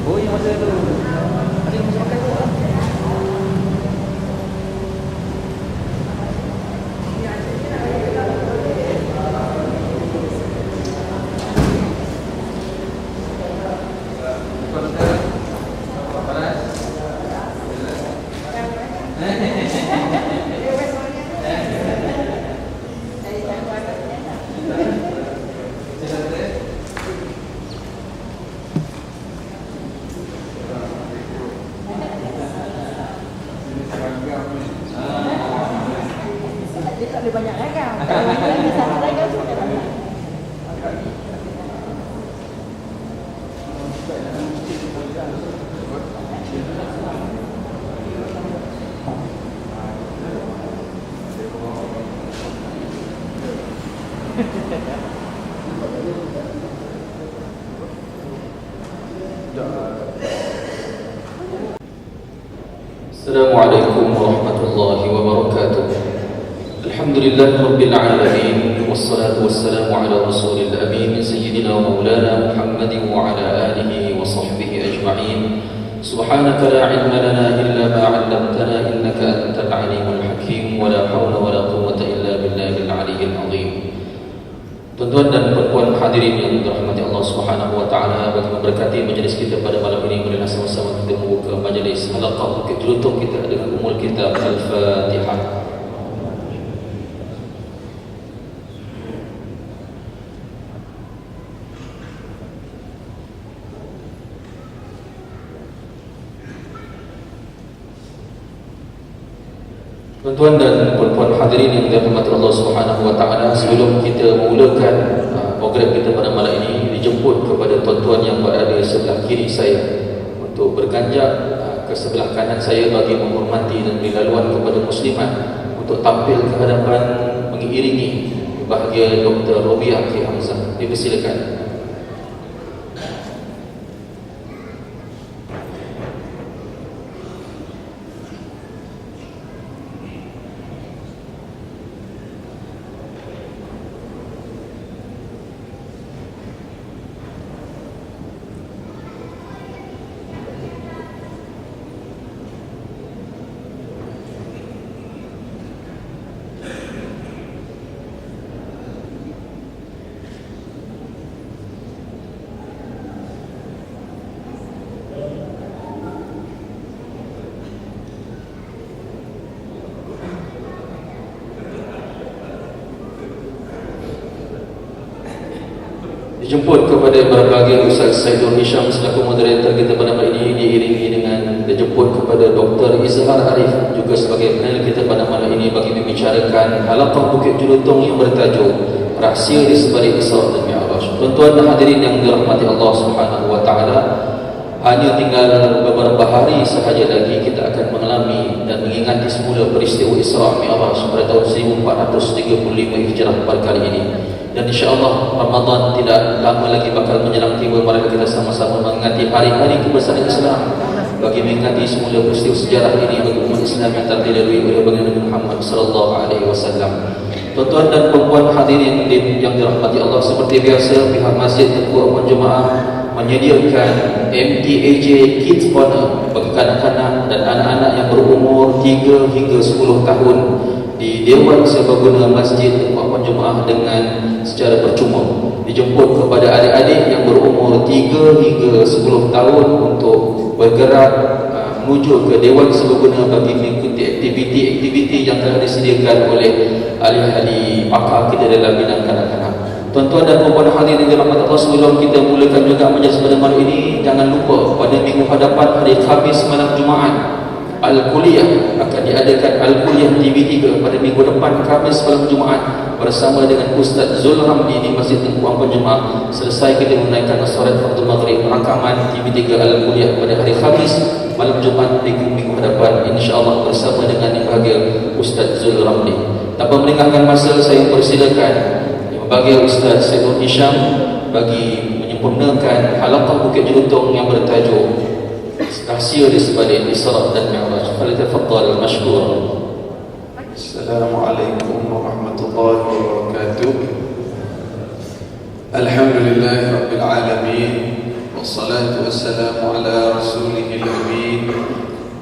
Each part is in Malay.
Oh, yang masa tu. Ada yang masa makan tu lah. Dia tak boleh banyak ragam. Kalau dia satu ragam tu dia banyak. Assalamualaikum warahmatullahi wabarakatuh. Alhamdulillah rabbil alamin, wassalatu wassalamu ala rasulil amin, sayyidina wa maulana Muhammadin wa ala alihi wa sahbihi ajma'in. Subhanaka la ilma lana illa ma 'allamtana innaka antal alimul hakim, wa la hawla wa la quwwata illa billahil aliyyil azim. Tuan-tuan dan puan-puan hadirin yang dirahmati Allah Subhanahu wa taala, bagi memberkati majlis kita pada malam ini, marilah sama-sama kita membuka majlis halaqah Bukit Jelutong kita dengan umul kitab Al-Fatihah. Tuan-tuan dan puan-puan hadirin yang dirahmati Allah Subhanahu wa taala, sebelum kita memulakan program kita pada malam ini, dijemput kepada tuan-tuan yang berada di sebelah kiri saya untuk berganjak ke sebelah kanan saya bagi menghormati dan beri laluan kepada muslimat untuk tampil ke hadapan mengiringi bahagia Dr. Robiah K. Hamzah. Dipersilakan. Dijemput kepada berbagai Ustaz Saidul Hisham selaku moderator kita pada malam ini, diiringi dengan dijemput kepada Dr. Izhar Arif juga sebagai panel kita pada malam ini bagi membicarakan halaqah Bukit Jelutong yang bertajuk Rahsia di Sebalik Isra dan Mi'raj. Tuan-tuan dan hadirin yang dirahmati Allah Subhanahu wa taala, hanya tinggal beberapa hari sahaja lagi kita akan mengalami dan mengingati semula peristiwa Isra Mi'raj pada tahun 1435 Hijrah pada kali ini. Dan insya-Allah Ramadan tidak lama lagi bakal menjelang tiba. Mari kita sama-sama mengingati hari-hari kebesaran Islam bagi mengingati semula peristiwa sejarah ini bagi umat Islam yang telah dilalui oleh baginda Nabi Muhammad sallallahu alaihi wasallam. Tuan-tuan dan puan-puan hadirin yang dirahmati Allah, seperti biasa pihak Masjid Tengku Aman Jemaah menyediakan MTAJ Kids Corner bagi kanak-kanak dan anak-anak yang berumur 3 hingga 10 tahun di Dewan Serbaguna Masjid Tengku Aman Jemaah dengan secara percuma. Dijemput kepada adik-adik yang berumur 3 hingga 10 tahun untuk bergerak menuju ke Dewan Serbaguna bagi mengikuti aktiviti-aktiviti yang telah disediakan oleh ahli-ahli pakar kita dalam bidang kanak-kanak. Tuan-tuan dan puan-puan hadirin yang dirahmati Allah, sebelum kita mulakan juga majlis pada malam ini, jangan lupa pada minggu hadapan hari Khamis malam Jumaat Al-Kuliah akan diadakan Al-Kuliah TV3 pada minggu depan Khamis malam Jumaat bersama dengan Ustaz Zul Ramli di Masjid Tengku Aman Jemaah. Selesai kita menaikkan solat Fardhu Maghrib, rakaman TV3 Al-Kuliah pada hari Khamis malam Jumaat di minggu hadapan, insya-Allah bersama dengan yang bahagia Ustaz Zul Ramli. Tanpa melengahkan masa, saya persilakan yang bahagia Ustaz Saidul Hisham bagi menyempurnakan halaqah Bukit Jelutong yang bertajuk Rahsia di Sebalik Isra dan Mi'raj. Falyatafaddal mashkur. Assalamualaikum warahmatullahi wabarakatuh. Alhamdulillah rabbil alamin, والصلاة والسلام على رسوله الأمين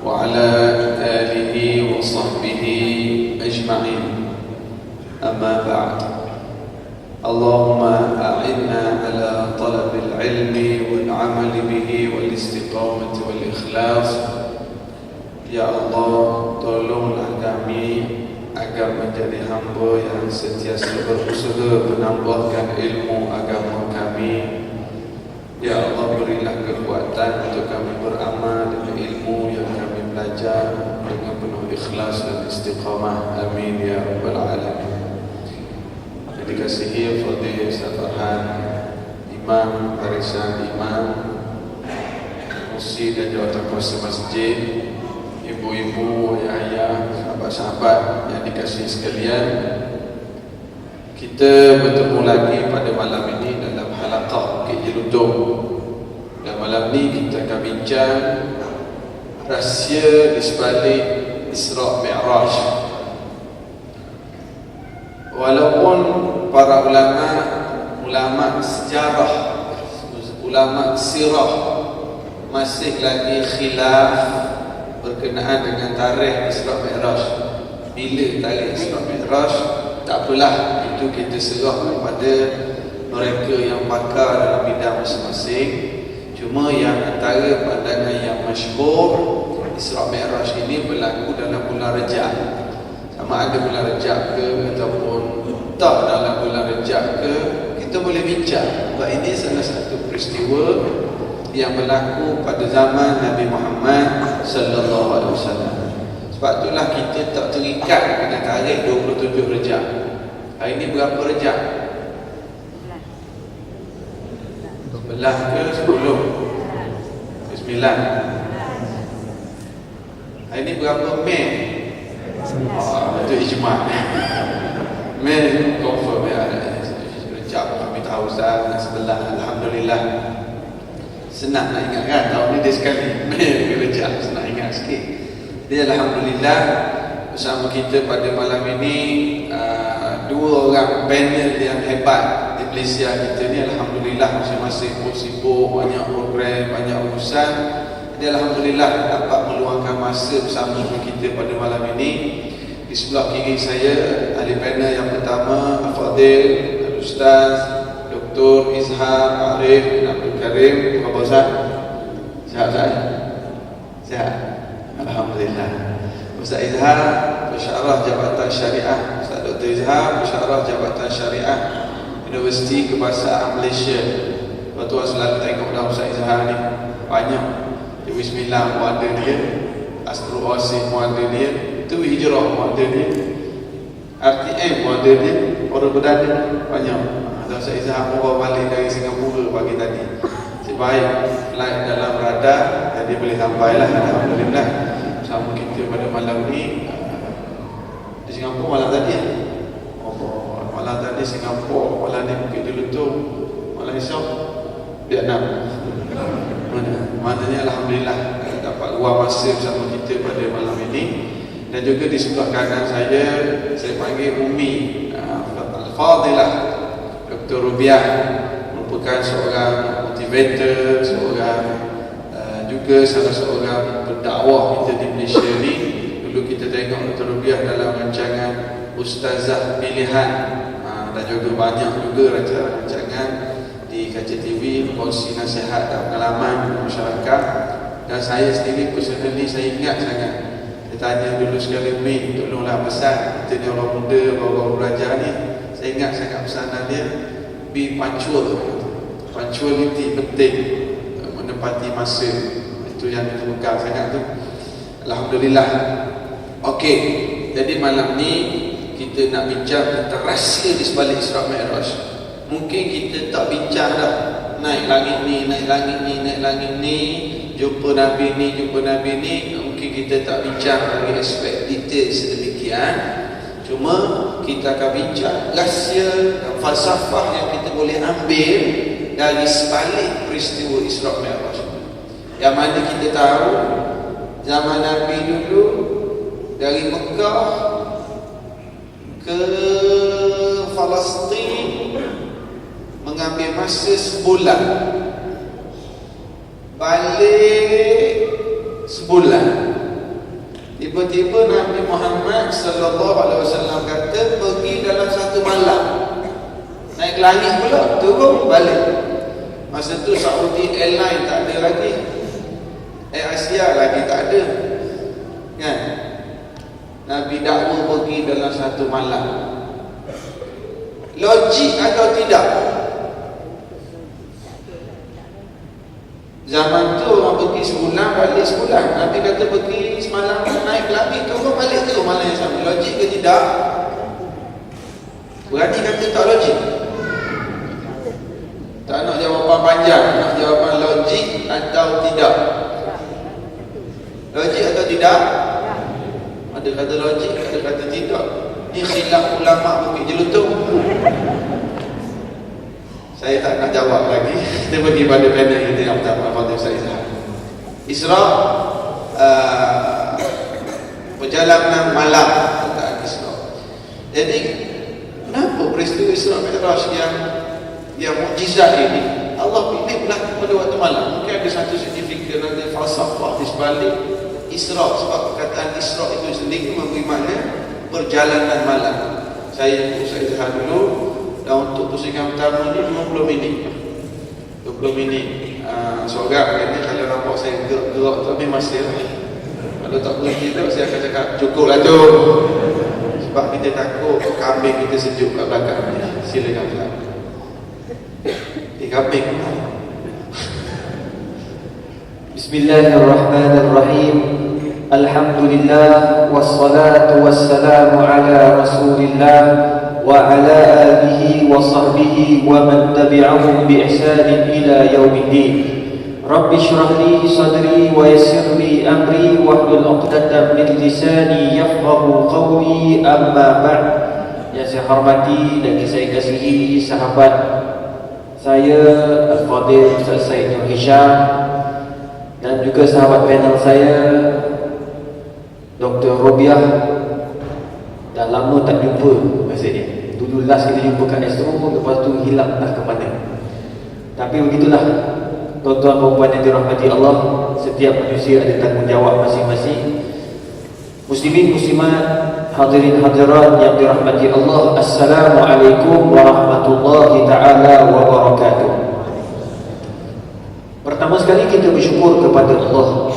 وعلى آله وصحبه أجمعين. أما بعد، اللهم أعنا على طلب العلم والعمل به والاستقامة والإخلاص. Ya Allah, tolonglah kami agar menjadi hamba yang sentiasa berusaha menambahkan ilmu agama kami. Ya Allah, berilah kekuatan untuk kami beramal dengan ilmu yang kami belajar dengan penuh ikhlas dan istiqamah. Amin ya rabbal alamin. Yang dikasihi Fadil Ustaz Farhan, Imam Barisan Imam, Musi dan Jawatan Kuasa Masjid, ibu-ibu, ayah, sahabat-sahabat yang dikasihi sekalian, kita bertemu lagi pada malam ini dalam halaqah Bukit Jelutong. Dan malam ini kita akan bincang rahsia di sebalik Isra' Mi'raj. Walaupun para ulama sejarah, ulama sirah masih lagi khilaf berkenaan dengan tarikh Isra' Mi'raj. Bila tarikh Isra' Mi'raj, tak apalah, itu kita serah kepada mereka yang pakar dalam bidang masing-masing. Cuma yang antara pandangan yang masyhur, Isra' Mi'raj ini berlaku dalam bulan Rejab. Sama ada bulan Rejab ke ataupun tak dalam bulan Rejab ke, kita boleh bincang. Sebab ini salah satu peristiwa yang berlaku pada zaman Nabi Muhammad sallallahu alaihi wasallam. Sebab itulah kita tak terikat dengan tarikh 27 Rejab. Hari ini berapa Rejab? 11 ke 10? 9. Hari ini berapa Mei? Itu ijma'. Mei confirm ya. Rejab kami tahu Ustaz, 11. Alhamdulillah. Senang nak ingat kan, tahun ni dia sekali Mei Rejab, senang ingat sikit. Jadi Alhamdulillah, bersama kita pada malam ini dua orang panel yang hebat di Malaysia kita ni. Alhamdulillah, masing-masing pun sibuk, banyak program, banyak urusan. Jadi Alhamdulillah dapat meluangkan masa bersama dengan kita pada malam ini. Di sebelah kiri saya, ahli panel yang pertama, Al-Fadil, Al-Ustaz Dr. Izhar Arif bin Abdul Karim. Apa khabar Ustaz? Sihat Ustaz? Sihat? Alhamdulillah. Ustaz Izhar, Pensyarah Jabatan Syariah. Ustaz Dr. Izhar, Pensyarah Jabatan Syariah Universiti Kebangsaan Malaysia. Tuan-tuan selalu tengok dah Ustaz Izhar ni, banyak Dewi Sembilan pun ada dia, Astro Oasis pun ada dia, Dewi Hijrah pun ada dia, RTM pun ada dia, Orang Berdana banyak. Ustaz Izhar bawa balik dari Singapura pagi tadi. Sebaik flight dalam radar, jadi boleh sampai lah, Alhamdulillah. Sama kita pada malam ni di Singapura malam tadi. Malam tadi Singapura, malam ni Bukit Jelutong, malam esok Vietnam. Maknanya Alhamdulillah dapat luang masa bersama kita pada malam ini. Dan juga di sebelah kanan saya panggil Umi Al-Fadilah Dr. Rubiah, merupakan seorang motivator, seorang juga salah seorang pendakwah kita di Malaysia ni. Dulu kita tengok Dr. Rubiah dalam rancangan Ustazah Pilihan, dan juga banyak juga rancangan di KCTV, kongsi nasihat dan pengalaman masyarakat. Dan saya sendiri personally, saya ingat sangat, saya tanya dulu sekali, Mi, tolonglah pesan, kita ni orang muda, orang belajar ni. Saya ingat sangat pesanan dia, be punctual. Punctuality penting, menepati masa. Itu yang kita pegang sangat tu. Alhamdulillah. Okey, jadi malam ni kita nak bincang tentang rahsia di sebalik Isra' Mi'raj. Mungkin kita tak bincang dah naik langit ni, naik langit ni, naik langit ni, jumpa Nabi ni, jumpa Nabi ni. Mungkin kita tak bincang dari aspek detail sedemikian. Cuma kita akan bincang rahsia dan falsafah yang kita boleh ambil dari sebalik peristiwa Isra' Mi'raj. Yang mana kita tahu zaman Nabi dulu dari Mekah ke Palestin mengambil masa sebulan. balik sebulan. Tiba-tiba Nabi Muhammad sallallahu alaihi wasallam kata pergi dalam satu malam. Naik langit pula, turun balik. Masa tu Saudi Airline tak ada lagi. Air Asia lagi tak ada. Kan? Nabi dakwa pergi dalam satu malam. Logik atau tidak? Zaman tu orang pergi sebulan, balik sebulan. Nabi kata pergi semalam, naik langit, turun balik tu malam yang sama. Logik ke tidak? Berani kata tak logik? Tak nak jawapan panjang, nak jawapan logik atau tidak? Logik atau tidak? Ada kata logik, ada kata tidak. Ni khilaf ulama Bukit Jelutung. Saya tak nak jawab lagi. Kita pergi pada panel kita yang pertama, Fadil Ustaz Izhar. Isra, perjalanan malam tentang Isra. Jadi kenapa peristiwa Isra Mi'raj yang mukjizat ini Allah pilih berlaku pada waktu malam? Mungkin ada satu signifikan, ada falsafah di sebalik Isra, sebab perkataan Isra itu sendiri memberi makna perjalanan malam. Saya Ustaz Izhar dulu, dan untuk pusingan pertama ni 20 minit 20 minit seorang ni kalau nampak saya gerak tapi masih kalau tak berhenti tu saya akan cakap cukup lah tu, sebab kita takut kambing kita sejuk kat belakang. Silakan Tuan. Kambing. Bismillahirrahmanirrahim. Alhamdulillah wassalatu wassalamu ala Rasulillah wa ala alihi wa sahbihi wa man tabi'ahum bi ihsanin ila yaumiddin. Rabbi shrah li sadri wa yassir li amri wahlul 'uqdatam min lisani yafqahu qawli, amma ba'd. Yang saya hormati dan saya kasihi sahabat saya Al-Fadhil Ustaz Said Nur Hisham, dan juga sahabat panel saya Dr. Robiah. Dah lama tak jumpa rasanya. Dulu last kita jumpa kat Astro, lepas tu hilang dah ke mana. Tapi begitulah tuan-tuan dan puan yang dirahmati Allah, setiap manusia ada tanggungjawab masing-masing. Muslimin muslimat, hadirin hadirat yang dirahmati Allah, Assalamualaikum warahmatullahi ta'ala wabarakatuh. Pertama sekali kita bersyukur kepada Allah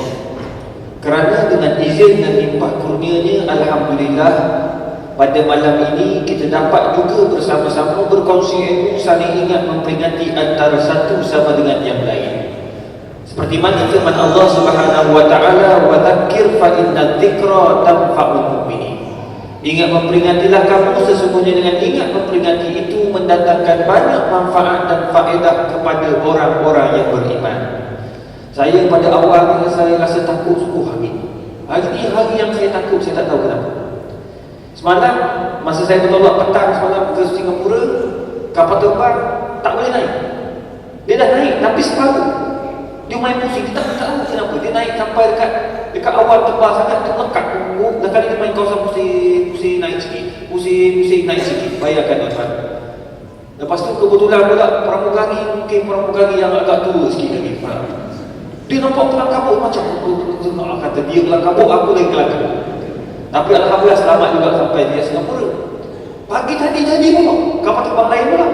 kerana dengan izin dan limpah kurnianya, alhamdulillah, pada malam ini kita dapat juga bersama-sama berkongsi ilmu, saling ingat memperingati antara satu sama dengan yang lain. Seperti mana firman Allah Subhanahu wa taala, wa dzakir fa inna dzikra tanfa'ul mu'minin. Ingat memperingatilah kamu, sesungguhnya dengan ingat memperingati itu mendatangkan banyak manfaat dan faedah kepada orang-orang yang beriman. Saya pada awalnya saya rasa takut sungguh hari ini. Hari ini hari yang saya takut, saya tak tahu kenapa. Semalam masa saya bertolak petang semalam ke Singapura, kapal terbang tak boleh naik. Dia dah naik tapi separuh. Dia main pusing, kita tak tahu kenapa. Dia naik sampai dekat awal terbang sangat, dia melekat punggung. Dan kali dia main kawasan pusing naik sikit, pusing naik sikit. Bayangkan tuan-tuan. Lepas tu kebetulan pula pramugari yang agak tua sikit lagi. Dia nampak kelang kabut macam kata dia kelang kabut, aku lagi kelang kabut. Tapi alhamdulillah selamat juga sampai di Singapura. Pagi tadi jadi pula kapal terbang lain pula.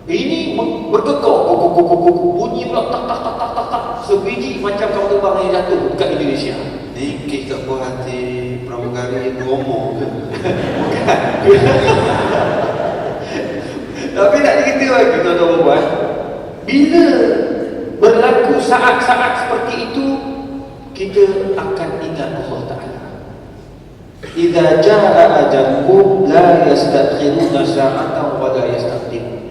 Ini bergekok, bunyi pula tak. Sebiji macam kapal terbang yang jatuh dekat Indonesia. Ni kita buat hati pramugari promo ke? Tapi nak cerita lagi tuan-tuan puan, bila berlaku saat-saat seperti itu, kita akan ingat Allah Ta'ala. Idza jaa ajaluhum la yastakhiruna sa'atan wa la yastaqdimun.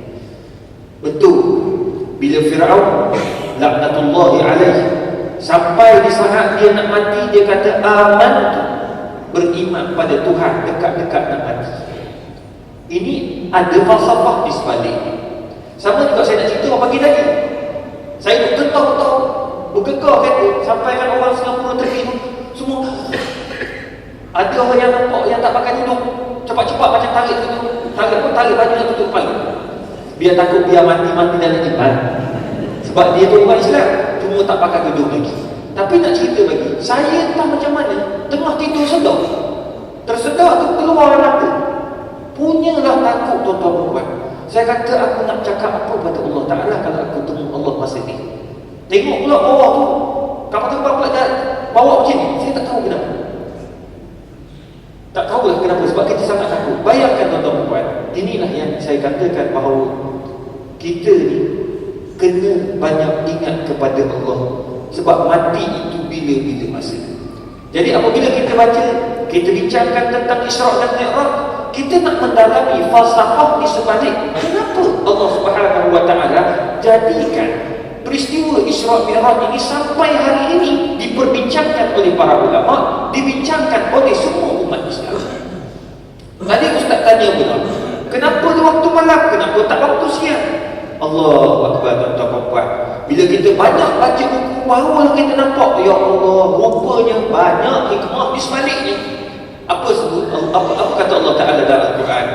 Betul, bila Firaun laknatullahi alaihi sampai di saat dia nak mati, dia kata amantu, beriman pada Tuhan, dekat-dekat nak mati. Ini ada falsafah di sebalik. Sama juga saya nak cerita pagi tadi. Saya duk getah-getah, bergegar kata, sampai kan orang Singapura terkejut semua. Ada orang yang nampak yang tak pakai tudung, cepat-cepat macam tarik baju nak tutup kepala. Biar takut biar mati dalam iman. Sebab dia tu orang Islam, cuma semua tak pakai tudung lagi. Tapi nak cerita lagi, saya entah macam mana, tengah tidur sedar, tersedar tu keluar mata. Punyalah takut tuan-tuan perempuan. Saya kata aku nak cakap apa pada Allah Ta'ala kalau aku temu Allah masa ni. Tengok pula bawah tu, kapal terbang pula bawa macam ni. Saya tak tahu kenapa. Tak tahu lah kenapa, sebab kita sangat takut. Bayangkan tuan-tuan perempuan, inilah yang saya katakan bahawa kita ni kena banyak ingat kepada Allah. Sebab mati itu bila-bila masa. Jadi apabila kita baca, kita bincangkan tentang Isra' dan Mi'raj, kita nak mendalami falsafah di sebalik kenapa Allah Subhanahu wa Ta'ala jadikan peristiwa Isra' Mi'raj ini sampai hari ini diperbincangkan oleh para ulama, dibincangkan oleh semua umat Islam. Tadi Ustaz tanya pula, kenapa di waktu malam, kenapa tak waktu siang? Allah Akbar tuan-tuan puan-puan. Bila kita banyak baca buku, barulah kita nampak, ya Allah, rupanya banyak hikmah di sebaliknya. Apa kata Allah Ta'ala dalam Al-Quran?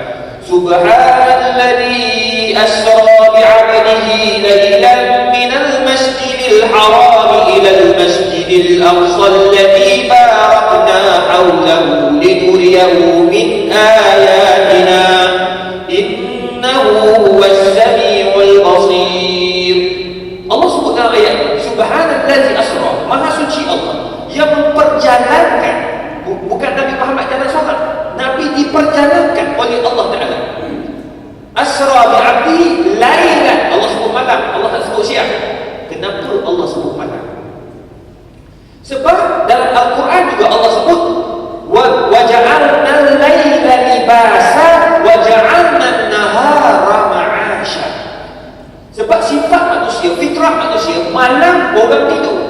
Subhanalladzi asra bi'abdihi laylan minal masjidil haram ilal masjidil aqsa alladzi barakna hawlahu linuriyahu min ayatina innahu huwas sami'ul basir. Allah sebut dalam ayat, Subhanalladzi asra, Maha suci Allah yang memperjalankan. Bukan Nabi Muhammad jalan solat, Nabi diperjalankan oleh Allah Ta'ala. Asra bi'abdi laylan, Allah sebut malam, Allah tak sebut siang. Kenapa Allah sebut malam? Sebab dalam Al-Quran juga Allah sebut wa ja'alna al-layla libasa wa ja'alna an-nahara ma'asha. Sebab sifat manusia, fitrah manusia, malam orang tidur,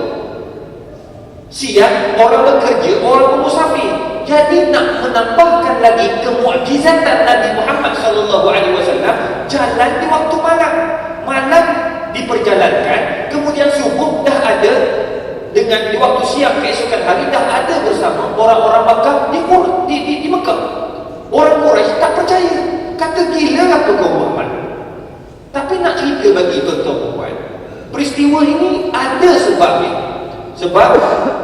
siang orang bekerja, orang bermusafir. Jadi nak menambahkan lagi kemu'jizatan Nabi Muhammad SAW, jalan di waktu malam. Malam diperjalankan, kemudian subuh dah ada, dengan di waktu siang keesokan hari dah ada bersama orang-orang Makkah di Mekah. Orang Quraisy tak percaya, kata gila lah tu kau Muhammad. Tapi nak cerita bagi tuan-tuan, peristiwa ini ada sebabnya. Sebab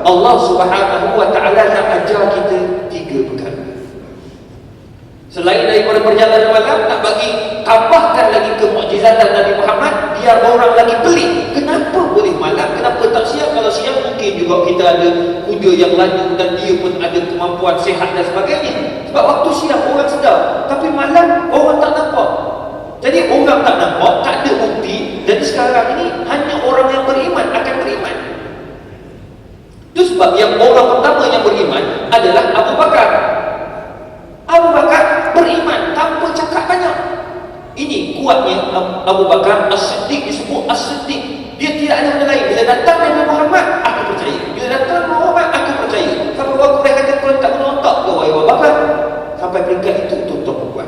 Allah Subhanahu wa Ta'ala nak ajar kita 3 perkara. Selain daripada perjalanan malam, nak bagi tambahkan lagi kemu'jizatan Nabi Muhammad, biar orang lagi pelik. Kenapa boleh malam, kenapa tak siang? Kalau siang mungkin juga kita ada kuda yang laju dan dia pun ada kemampuan sihat dan sebagainya. Sebab waktu siang orang sedar, tapi malam orang tak nampak. Jadi orang tak nampak, tak ada bukti. Jadi sekarang ini hanya orang yang beriman akan beriman. Itu sebab yang orang pertama yang beriman adalah Abu Bakar. Abu Bakar beriman tanpa cakap banyak. Ini kuatnya Abu Bakar. As-Siddiq disebut As-Siddiq. Dia tidak ada benda lain. Bila datang Nabi Muhammad, aku percaya. Bila datang Muhammad, aku percaya. Sampai orang Quraisy kata, kau tak menontak ke wahai Abu Bakar? Sampai peringkat itu tuan-tuan perempuan.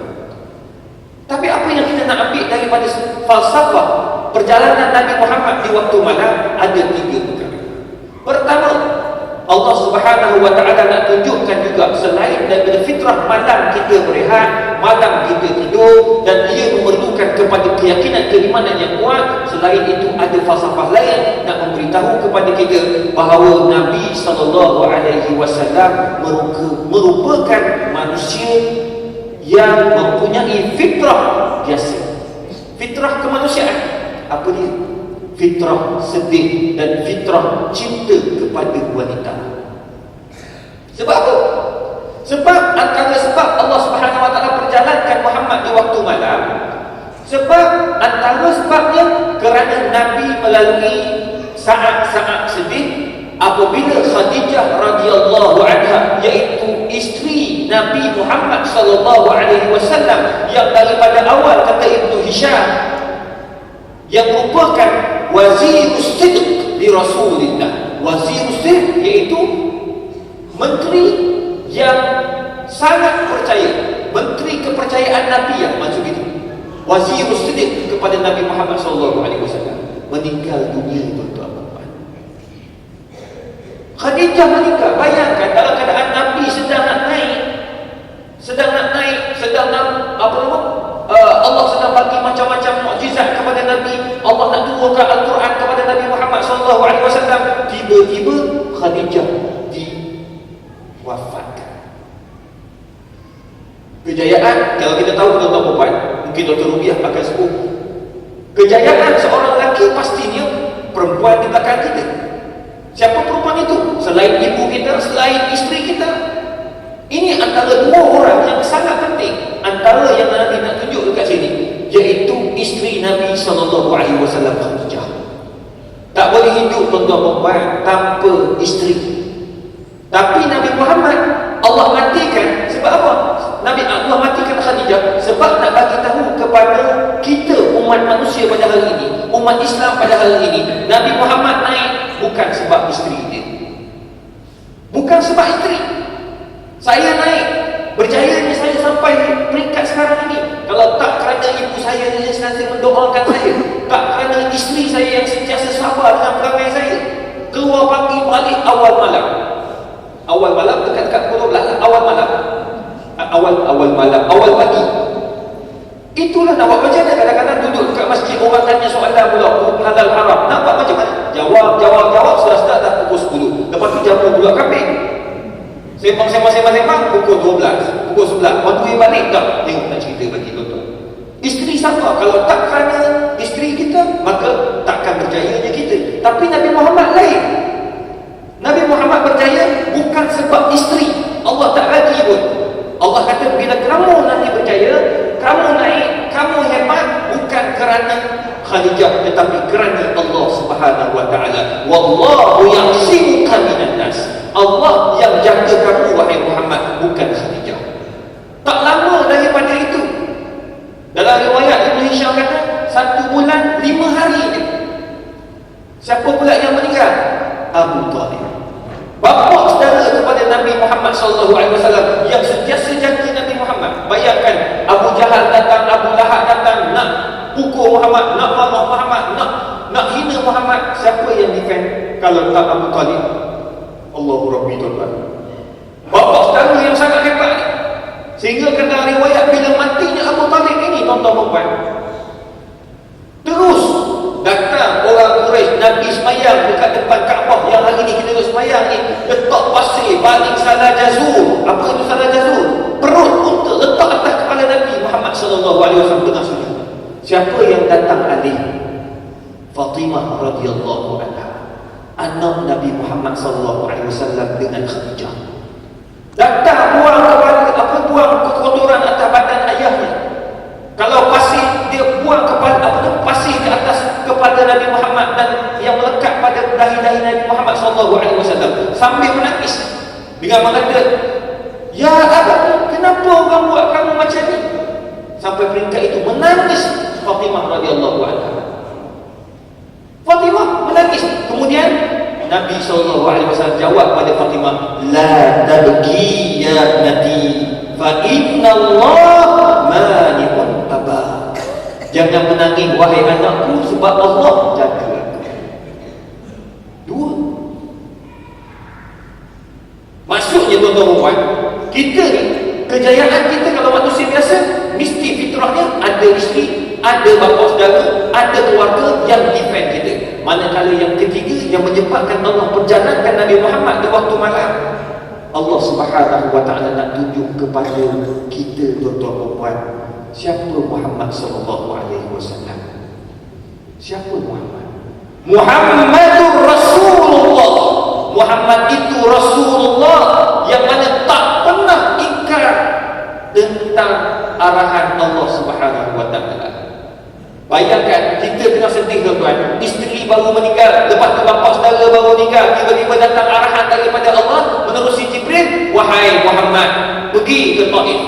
Tapi apa yang kita nak ambil daripada falsafah perjalanan Nabi Muhammad di waktu malam, ada 3 perkara. Pertama, Allah Subhanahu wa Ta'ala nak tunjukkan juga selain daripada fitrah malam kita berehat, malam kita tidur, dan ia memerlukan kepada keyakinan keimanan yang kuat. Selain itu ada falsafah lain nak memberitahu kepada kita bahawa Nabi SAW merupakan manusia yang mempunyai fitrah biasa, fitrah kemanusiaan. Apa dia? Fitrah sedih dan fitrah cinta kepada wanita. Sebab apa? Sebab antara sebab Allah Subhanahu wa Ta'ala perjalankan Muhammad di waktu malam, sebab antara sebabnya kerana Nabi melalui saat-saat sedih apabila Khadijah radhiyallahu anha, iaitu isteri Nabi Muhammad sallallahu alaihi wasallam, yang daripada awal kata Ibnu Hisham, yang merupakan wazirus sidq di Rasulullah. Wazirus sidq iaitu menteri yang sangat percaya, menteri kepercayaan Nabi yang maksud itu. Wazirus sidq kepada Nabi Muhammad sallallahu alaihi wasallam meninggal dunia, tuan-tuan. Khadijah meninggal. Bayangkan dalam keadaan Nabi sedang nak naik, Allah sedang bagi macam-macam mukjizat kepada Nabi. Allah nak turunkan Al-Quran kepada Nabi Muhammad Muhammad SAW, tiba-tiba Khadijah diwafatkan. Kejayaan, kalau kita tahu tuan-tuan perempuan, mungkin Dr. Rubiah akan sebut, kejayaan seorang lelaki pastinya perempuan di belakang kita. Siapa perempuan itu? Selain ibu kita, selain isteri kita. Ini antara dua orang yang sangat penting. Antara yang Nabi nak tunjuk dekat sini, iaitu isteri Nabi SAW, Khadijah. Tak boleh hidup tuan-tuan perempuan tanpa isteri. Tapi Nabi Muhammad, Allah matikan sebab apa? Nabi Allah matikan Khadijah sebab nak bagi tahu kepada kita umat manusia pada hari ini, umat Islam pada hari ini, Nabi Muhammad naik bukan sebab isteri dia. Bukan sebab isteri. Saya naik, berjayanya saya sampai peringkat sekarang ini, kalau tak kerana ibu saya yang senantiasa mendoakan saya, tak kerana isteri saya yang sentiasa sabar dengan perangai saya, keluar pagi balik awal malam. Awal malam dekat-dekat pukul 12, awal malam. Awal pagi. Itulah nak buat macam mana. Kadang-kadang duduk dekat masjid, orang tanya soalan pula, halal haram. Nak buat macam mana? Jawab, sudah dah pukul 10. Lepas tu jamu pula kambing. Sembang, pukul 12, pukul 11. Waktu balik tak, tengok nak cerita bagi tuan-tuan. Isteri sama, kalau tak kerana isteri kita, maka takkan berjayanya kita. Tapi Nabi Muhammad lain. Nabi Muhammad berjaya bukan sebab isteri. Allah tak bagi pun. Allah kata bila kamu nanti berjaya, kamu naik, kamu hebat, bukan kerana Khadijah, tetapi kerana Allah Subhanahu wa taala. Wallahu ya'simuka minan nas. Allah yang jaga kamu wahai Muhammad, bukan Khadijah. Tak lama daripada itu, dalam riwayat Ibn Hisham kata 1 bulan 5 hari je. Siapa pula yang meninggal? Abu Talib, bapa saudara kepada Nabi Muhammad SAW, yang sentiasa jaga Nabi Muhammad. Bayangkan, Abu Jahal datang, Abu Lahab datang, nak pukul Muhammad, nak marah Muhammad, nak hina Muhammad. Siapa yang defend kalau tak Abu Talib? Allahu Rabbi, tuan-tuan. Bapa saudara yang sangat hebat ni. Sehingga kena riwayat bila matinya Abu Talib ini, tuan-tuan perempuan, terus datang orang Quraisy, Nabi semayang dekat depan Kaabah yang hari ni kita semayang ni, letak pasir, baling salah jazur. Apa itu salah jazur? Perut unta letak atas kepala Nabi Muhammad SAW tengah sujud. Siapa yang datang alih? Fatimah radhiyallahu anha, anak Nabi Muhammad SAW dengan Khadijah. Datang buang kekotoran atas badan ayahnya. Kalau pasir dia buang pasir ke atas kepada Nabi Muhammad dan yang melekat pada dahi-dahi Nabi Muhammad SAW, sambil menangis dengan mengata, "Ya Abah, kenapa orang buat kamu macam ni?" Sampai peringkat itu menangis Fatimah radhiyallahu anha. Fatimah menangis. Kemudian Nabi SAW jawab pada Fatimah, "La tabki ya nati, fa inna Allah mani'un abak." Jangan menangis wahai anakku, sebab Allah jaga aku. Dua. Maksudnya tuan-tuan, kita ni, kejayaan kita kalau manusia biasa, mesti fitrahnya ada isteri, ada bapa saudara, ada keluarga yang defend kita. Manakala yang ketiga yang menyebabkan Allah perjalankan Nabi Muhammad di waktu malam, Allah Subhanahu wa taala nak tunjuk kepada kita, tuan-tuan perempuan, siapa Muhammad sallallahu alaihi wasallam. Siapa Muhammad? Muhammadur Rasulullah. Muhammad itu Rasulullah yang mana tak pernah ingkar tentang arahan Allah Subhanahu wa taala. Bayangkan, kita kena sedih tuan-tuan, isteri baru meninggal, lepas tu bapa saudara baru meninggal, tiba-tiba datang arahan daripada Allah menerusi Jibril, "Wahai Muhammad, pergi ke Taif."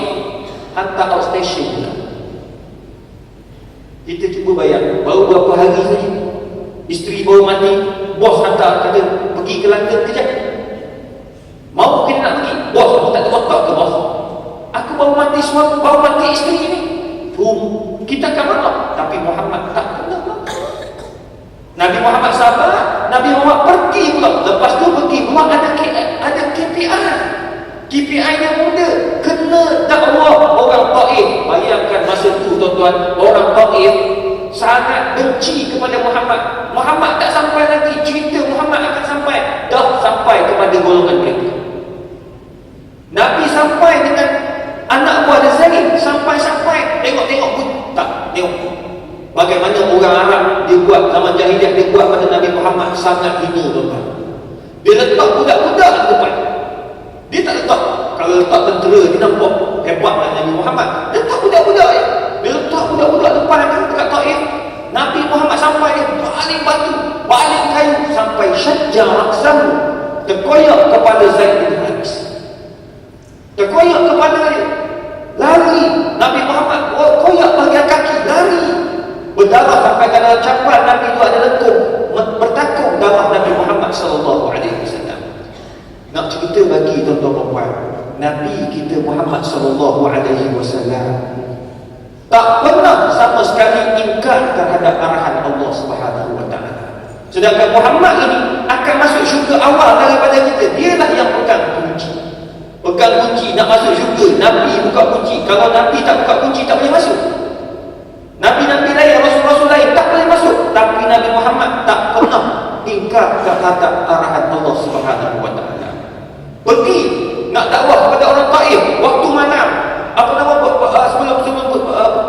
Hantar outstation pula. Kita cuba bayang, baru berapa hari saja, isteri baru mati, bos hantar kata pergi ke London kejap. Mau kita nak pergi? Bos, aku tak ada otak ke bos? Aku baru mati suami, baru mati isteri ni. Kita akan marah. Tapi Muhammad tak pernah marah. Nabi Muhammad sabar, Nabi Muhammad pergi pula. Lepas tu pergi pula ada KPI. KPI yang muda, kena dakwah orang Taif. Bayangkan masa tu tuan-tuan, orang Taif sangat benci kepada Muhammad. Muhammad tak sampai lagi, baling batu, baling kayu sampai syajja raksamu, terkoyak kepada Zaid bin Haris, terkoyak kepada dia, lari. Nabi Muhammad koyak bahagian kaki, lari, berdarah sampai kalau capat Nabi itu ada lentung, bertakung darah Nabi Muhammad SAW. Nak cerita bagi tuan-tuan dan puan, Nabi kita Muhammad SAW tak pernah sama sekali ingkar terhadap arahan Allah Subhanahu wa taala. Sedangkan Muhammad ini akan masuk syurga awal daripada kita. Dialah yang pegang kunci. Pegang kunci nak masuk syurga. Nabi buka kunci. Kalau Nabi tak buka kunci, tak boleh masuk. Nabi-nabi lain, Rasul-Rasul lain tak boleh masuk. Tapi Nabi Muhammad tak pernah ingkar terhadap arahan Allah Subhanahu wa taala. Pergi nak dakwah kepada orang Taif waktu malam, sebelum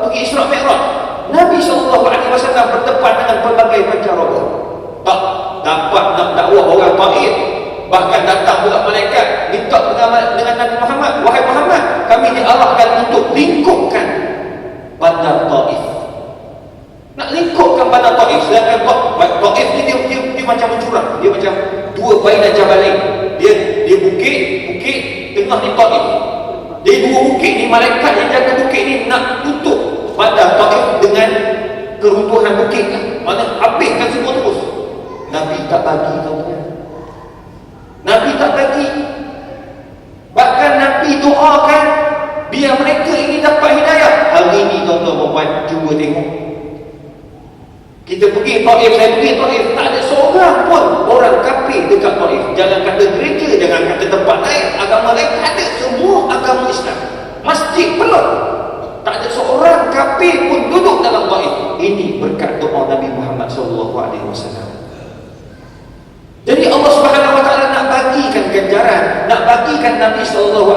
pergi Isra Mi'raj, Nabi SAW berdepan dengan pelbagai pencaroba. Tak dapat nak dakwah orang Taif. Bahkan datang pula malaikat minta dengan Nabi Muhammad, wahai Muhammad, kami diarahkan untuk lingkupkan bandar Taif. Nak lingkupkan bandar Taif. Sedangkan Taif ni dia macam mencurang. Dia macam dua bainan jabalain. Dia bukit tengah ni Taif. Dia dua bukit ni, malaikat yang jaga bukit ni nak tutup bandar Taif dengan keruntuhan bukit lah. Maksudnya habiskan semua terus. Nabi tak bagi tuan-tuan. Nabi tak bagi. Bahkan Nabi doakan biar mereka ini dapat hidayah. Hari ini tuan-tuan, cuba tengok. Kita pergi Taif, saya pergi Taif, tak ada seorang pun orang kafir dekat Taif. Jangan kata gereja, jangan kata tempat lain, agama lain, tak ada. Semua agama Islam. Masjid penuh. Tak ada seorang kafir pun duduk dalam Taif. Ini berkat doa Nabi Muhammad SAW. Jadi Allah Subhanahu wa taala nak bagikan ganjaran, nak bagikan Nabi SAW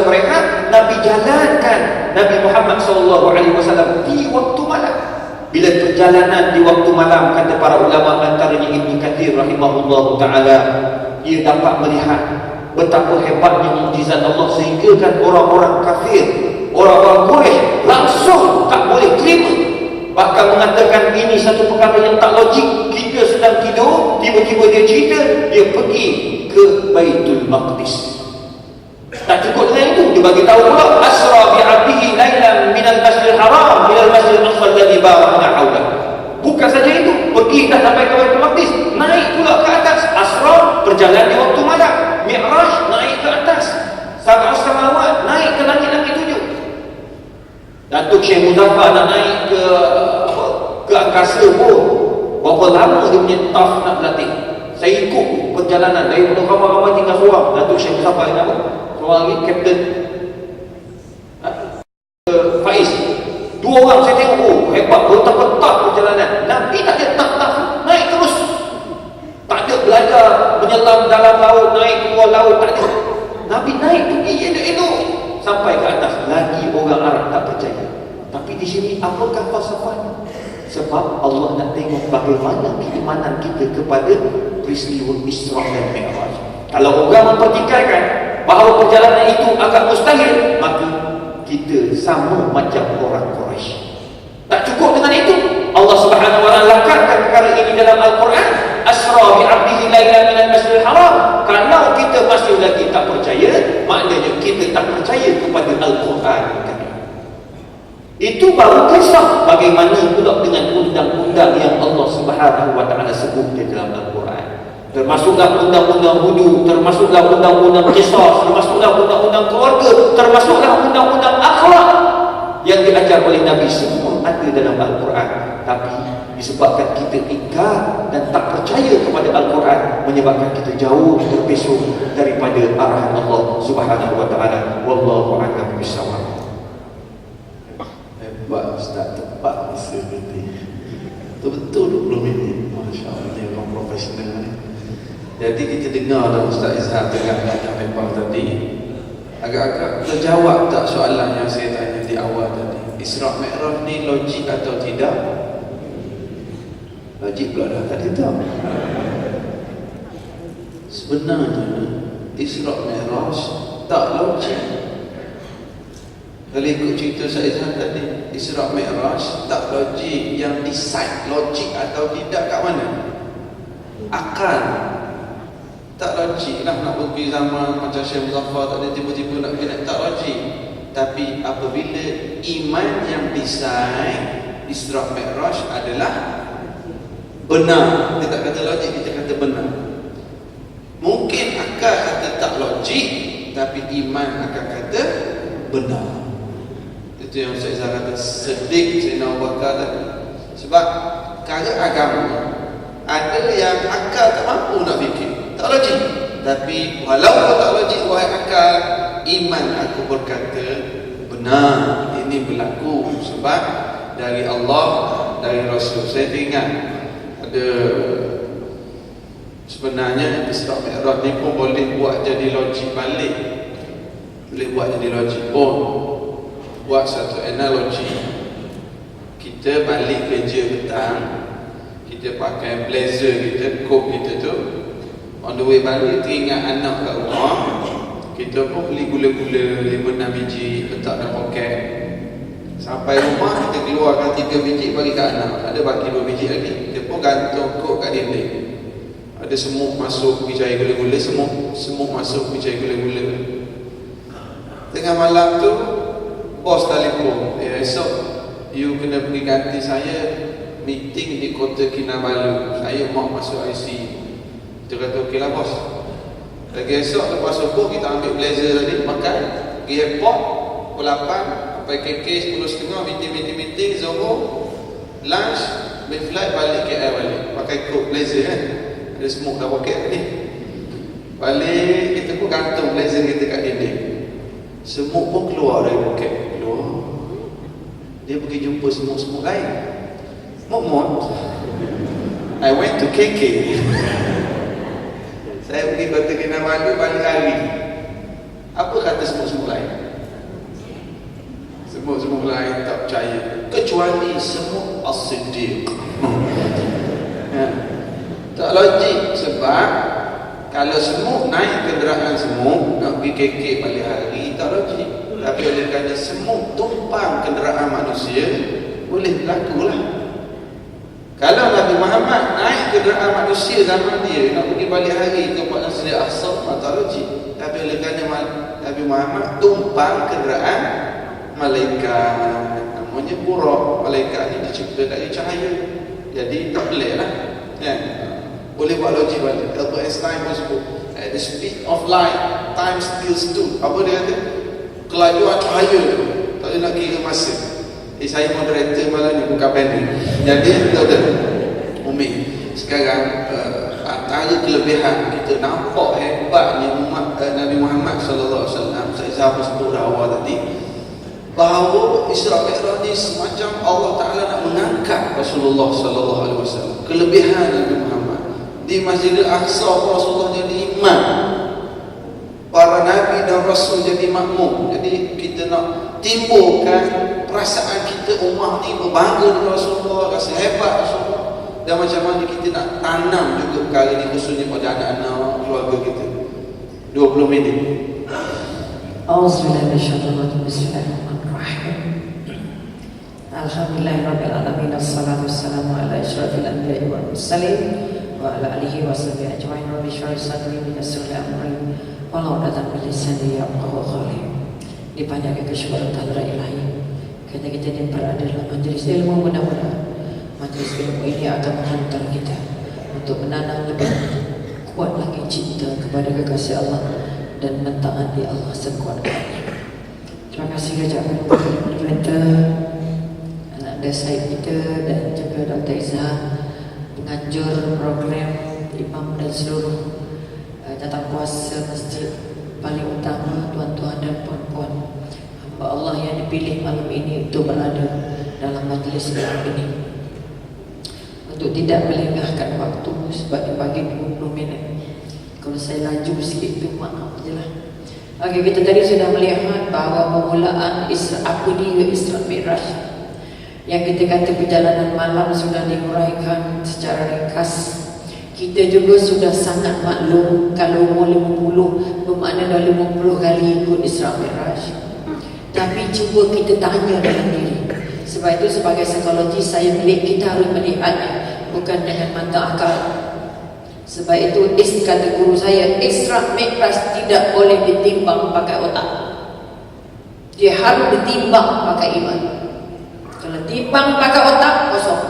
mereka, Nabi jalankan Nabi Muhammad SAW di waktu malam. Bila perjalanan di waktu malam, kata para ulama antaranya Ibnu Katsir rahimahullahu taala, ia dapat melihat betapa hebatnya mukjizat Allah sehingga kan orang-orang kafir, orang-orang Quraisy langsung tak boleh terima. Bahkan mengatakan ini satu perkara yang tak logik. Kita sedang tidur, tiba-tiba dia cerita dia pergi ke Baitul Maqdis. Tak cukup dengan itu, dia bagi tahu pula asra bi 'abdihi lailan minal masjidil haram ilal masjidil aqsa alladhi barakna hawla. Bukan saja itu, pergi dah sampai ke Baitul Maqdis, naik pula ke atas. Asra berjalan di waktu malam, Mi'raj naik ke atas, Sab'us samawat naik ke langit-langit tujuh. Datuk Syekh Muzaffar nak naik ke angkasa pun berapa lama dia punya taf nak berlatih. Saya ikut perjalanan dari ramai-ramai tinggal seorang. Datuk Syekh Muzaffar yang apa? Seorang lagi Kapten Faiz. Dua orang saya tengok, hebat, bertah-betah perjalanan. Nabi tak ada taf-taf, naik terus. Tak ada belajar menyelam dalam laut, naik keluar laut, tak ada. Nabi naik pergi elok-elok sampai ke atas. Lagi orang Arab tak percaya. Tapi di sini apakah falsafahnya? Sebab Allah nak tengok bagaimana keimanan kita kepada peristiwa Isra dan Mi'raj. Kalau orang mempertikaikan bahawa perjalanan itu agak mustahil, maka kita sama macam orang Quraisy. Tak cukup dengan itu, Allah Subhanahu wa taala lakarkan perkara ini dalam Al-Quran. Asra bi 'abdihi lailan minal masjidil haram. Kalau kita masih lagi tak percaya, maknanya kita tak percaya kepada Al-Quran. Itu baru kisah. Bagaimana pula dengan undang-undang yang Allah Subhanahu wa taala sebut di dalam Al-Quran. Termasuklah undang-undang wudu, termasuklah undang-undang qisas, termasuklah undang-undang keluarga, termasuklah undang-undang akhlak yang diajar oleh Nabi, semua ada dalam Al-Quran. Tapi disebabkan kita ingkar dan tak percaya kepada Al-Quran, menyebabkan kita jauh terpesong daripada arahan Allah Subhanahu wa taala. Wallahu a'lam bishawab. Hebat Ustaz, tepat seperti betul 20 minit. Masya-Allah, dia orang profesional ni. Jadi kita dengar dah Ustaz Izhar tengah lebar tadi. Agak-agak terjawab tak soalan yang saya tanya di awal tadi? Isra Mi'raj ni logik atau tidak? Logik pula dah tadi tak? Sebenarnya Isra Mi'raj tak logik. Kalau ikut cerita Saizah tadi, Isra Mi'raj tak logik, yang decide logik atau tidak kat mana? Akal. Tak logik lah nak pergi zaman macam Syekh Muzaffar tadi tiba-tiba nak pergi, tak logik. Tapi apabila iman yang decide Isra Mi'raj adalah benar, kita tak kata logik, kita kata benar. Mungkin akal kata tak logik, tapi iman akan kata benar. Itu yang saya kata sedik Sayyidina Abu Bakar tadi. Sebab cara agama ada yang akal tak mampu nak fikir, tak logik. Tapi walaupun tak logik, wahai akal, iman aku berkata benar, ini berlaku sebab dari Allah, dari Rasul. Saya ingat ada sebenarnya Isra Mi'raj ni pun boleh buat jadi logik balik, boleh buat jadi logik pun. Buat satu analogi, kita balik kerja petang, kita pakai blazer kita, coat kita tu, on the way balik teringat anak kat rumah, kita pun beli gula-gula 5-6 biji letak dalam poket. Sampai rumah kita keluarkan 3 biji bagi kat anak, ada baki 2 biji lagi, kita pun gantung coat kat dinding. Ada semut masuk pergi cari gula-gula, semut masuk pergi cari gula-gula. Tengah malam tu bos telefon, esok you kena pergi ganti saya meeting di Kota Kinabalu, saya mau masuk IC. Dia kata okey lah bos. Lagi esok lepas subuh kita ambil blazer tadi, makan, pergi airport pukul 8 sampai KK 10.30, meeting Zoho, lunch, ambil flight balik KL balik, pakai coat blazer kan, ada smoke dah poket ni. Balik kita pun gantung blazer kita kat dinding. Semut pun keluar dari poket, keluar. Dia pergi jumpa semut-semut lain. Mok-mok, I went to KK. Saya pergi Kota Kinabalu balik hari. Apa kata semut-semut lain? Semut-semut lain tak percaya, kecuali semut As-Siddiq. Tak logik. Sebab kalau semut naik kenderaan semut nak pergi KK balik hari, tak logik. Tapi oleh kerana semut tumpang kenderaan manusia, boleh berlaku lah. Kalau Nabi Muhammad naik kenderaan manusia zaman dia nak pergi balik hari ke Masjid Al-Aqsa, tak logik. Tapi oleh kerana Nabi Muhammad tumpang kenderaan malaikat, namanya buraq. Malaikat ni dicipta dari cahaya, jadi tak boleh lah ya. Boleh buat logik balik. Albert Einstein pun sebut, at the speed of light, time still stood. Apa dia kata? Kelajuan cahaya tu tak boleh nak kira masa. Saya moderator malam ni, bukan panel. Jadi tuan-tuan Umi, sekarang antara kelebihan kita nampak hebatnya Nabi Muhammad sallallahu alaihi wasallam. Saya sahabat sebut awal tadi, bahawa Isra Mi'raj ni semacam Allah Ta'ala nak mengangkat Rasulullah sallallahu alaihi wasallam. Kelebihan Nabi Muhammad di Masjidil Aqsa, Rasulullah jadi imam, para nabi dan rasul jadi makmum. Jadi kita nak timbulkan perasaan kita umat ni berbangga dengan Rasulullah, rasa hebat Rasulullah, dan macam mana kita nak tanam juga perkara ni, khususnya pada anak-anak keluarga kita. 20 minit. Alhamdulillahirrabbilalamin. Assalatu wassalamu ala asyrafil anbiya'i wal mursalin wa ala alihi wa sahbihi ajma'in. Rabbi shrah li sadri wa yassir li amri wahlul 'uqdatam min lisani yafqahu qawli. Dipanjangkan kesyukuran hadrat ilahi. Kita ni berada dalam majlis ilmu, mudah-mudahan majlis ilmu ini akan menghantar kita untuk menanam lebih kuat lagi cinta kepada kekasih Allah dan mentaati Allah sekuat-kuatnya. Terima kasih kepada moderator, anak Syed kita, dan juga Dr. Izzah, penganjur program, imam dan seluruh datang kuasa masjid paling utama, tuan-tuan dan puan-puan, hamba Allah yang dipilih malam ini untuk berada dalam majlis ini, untuk tidak melengahkan waktu sebab dibagi 20 minit. Kalau saya laju sikit tu maaf je lah. Okey, kita tadi sudah melihat bahawa permulaan apa dia Isra Mi'raj, yang kita kata perjalanan malam sudah diuraikan secara ringkas. Kita juga sudah sangat maklum kalau umur 50 bermakna dah 50 kali ikut Isra Mi'raj. Tapi cuba kita tanya dalam diri. Sebab itu sebagai psikologi saya kita harus melihatnya bukan dengan mata akal. Sebab itu kata guru saya, Isra Mi'raj tidak boleh ditimbang pakai otak. Dia harus ditimbang pakai iman. Kalau timbang pakai otak, kosong.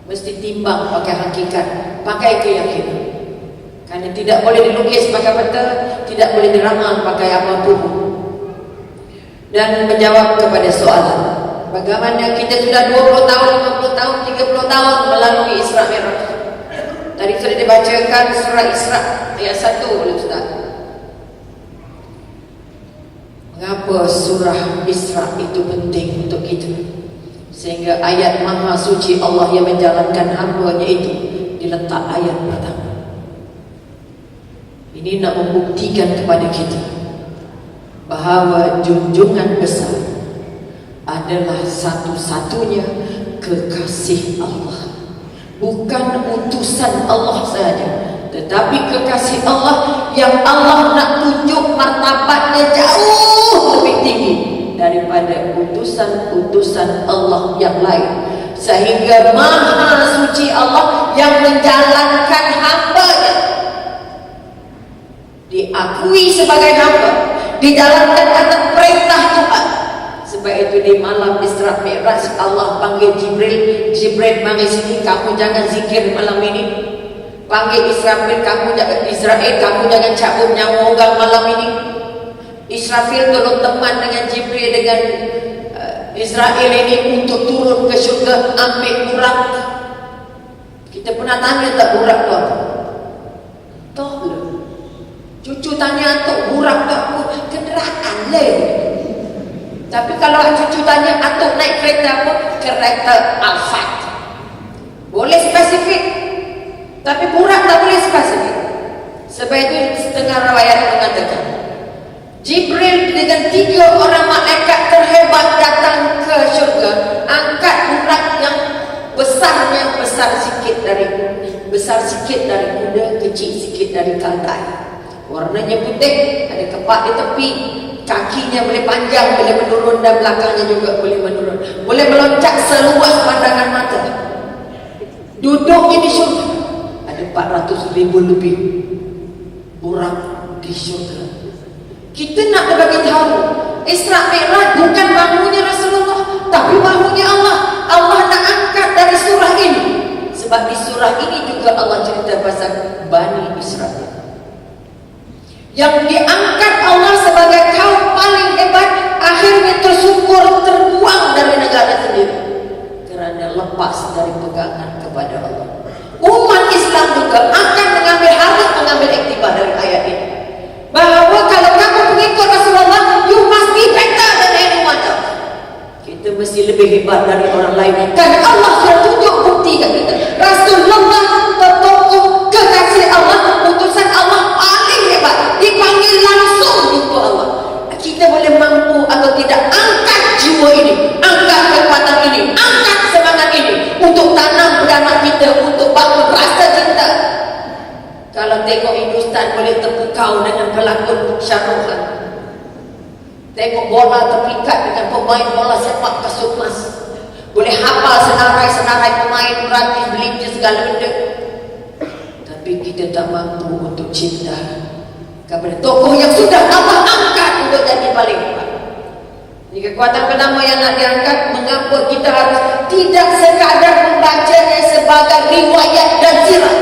Mesti timbang pakai hakikat, pakai keyakinan. Karena tidak boleh dilukis pakai mata, tidak boleh diramal pakai apapun. Dan menjawab kepada soalan, bagaimana kita sudah 20 tahun, 50 tahun, 30 tahun melalui Isra Mi'raj. Tadi sudah dibacakan surah Isra ayat 1 oleh Ustaz. Mengapa surah Isra itu penting untuk kita? Sehingga ayat Maha Suci Allah yang menjalankan hamba-Nya itu diletak ayat pertama. Ini nak membuktikan kepada kita bahawa junjungan besar adalah satu-satunya kekasih Allah. Bukan utusan Allah sahaja, tetapi kekasih Allah yang Allah nak tunjuk martabatnya jauh lebih tinggi daripada utusan-utusan Allah yang lain. Sehingga Maha Suci Allah yang menjalankan hamba-Nya diakui sebagai hamba, dijalankan atas perintah Tuhan. Sebab itu di malam Isra Mi'raj Allah panggil Jibril, mari sini, kamu jangan zikir malam ini. Panggil Israfil, kamu jangan cabut nyawa orang malam ini. Israfil tolong teman dengan Jibril dengan Israel ini untuk turun ke syurga ambil urat. Kita pernah tanya tak urat tu apa? Tahu lah. Cucu tanya tu urat tu apa? Kenderaan lah. Tapi kalau cucu tanya atuk naik kereta apa? Kereta Alphard. Boleh spesifik, tapi burak tak boleh spesifik. Sebab itu setengah riwayat mengatakan Jibril dengan 3 orang malaikat terhebat datang ke syurga, angkat burak yang besarnya besar sikit dari kuda, kecil sikit dari keldai. Warnanya putih, ada kepak di tepi. Kakinya boleh panjang, boleh menurun, dan belakangnya juga boleh menurun. Boleh meloncat seluas pandangan mata. Duduknya di syurga. Ada 400,000 lebih burak di syurga. Kita nak bagi tahu, Isra Mi'raj bukan bahunya Rasulullah, tapi bahunya Allah. Allah nak angkat dari surah ini. Sebab di surah ini juga Allah cerita pasal Bani Israel yang diangkat Allah sebagai kaum paling hebat, akhirnya tersyukur terbuang dari negara sendiri kerana lepas dari pegangan kepada Allah. Umat Islam juga akan mengambil iktibar dari ayat ini, bahawa kalau kamu mengikut Rasulullah, you must be better than anyone else. Kita mesti lebih hebat dari orang lain, karena Allah sudah tunjuk bukti kat kita. Rasulullah tokoh kekasih Allah, utusan Allah paling hebat, dipanggil langsung untuk Allah. Kita boleh mampu atau tidak angkat jiwa ini, angkat kekuatan ini, angkat semangat ini untuk tanam pada anak kita, untuk bangun rasa cinta. Kalau tengok Hindustan boleh terpukau dengan pelakon Syahrukh Khan, tengok bola terpikat dengan pemain bola sepak kasut emas, boleh hafal senarai-senarai pemain, gratis, beli segala benda. Tapi kita tak mampu untuk cinta kepada tokoh yang sudah Allah angkat untuk jadi paling hebat. Ini kekuatan pertama yang nak diangkat. Mengapa kita harus tidak sekadar membacanya sebagai riwayat dan sirah,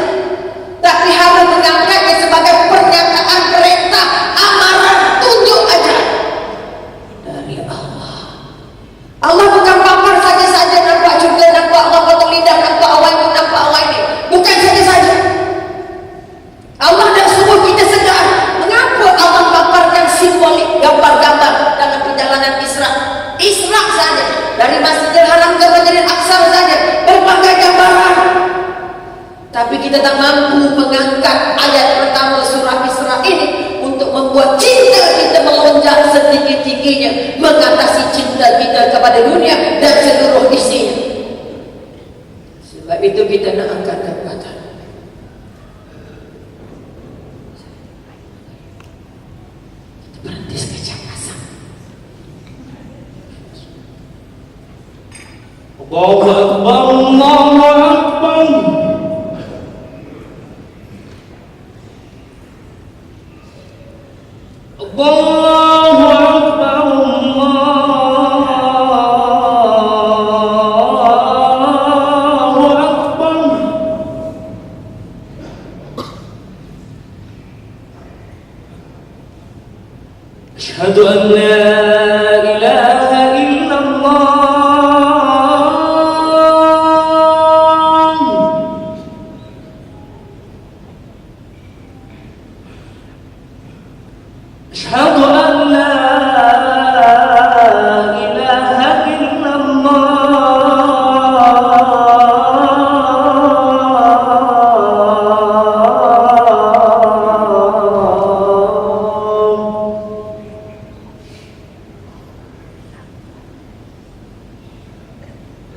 tapi harus mengangkatnya sebagai pernyataan perintah, amaran, tunjuk ajaran dari Allah. Allah bukan pampar saja-saja, nampak juga, nampak Allah potong lidah, nampak awal ini, nampak awal ini. Bukan saja-saja. Allah nak suruh kita sedar. Mengapa Allah paparkan simbolik, gambar-gambar dalam perjalanan Isra? Isra saja, dari Masjidil Haram ke Masjidil Aqsa saja, berbagai gambaran. Tapi kita tak mampu mengangkat ayat pertama surah Isra ini untuk membuat cinta kita melonjak setinggi-tingginya, mengatasi cinta kita kepada dunia dan seluruh isinya. Sebab itu kita nak angkat kekuatan. Berhenti sekejap pasang. Allahu Akbar, Allahu Akbar. Allahu Akbar, Allahu Akbar. Asyhadu an la ilaha illallah. أشهد أن لا إله إلا الله.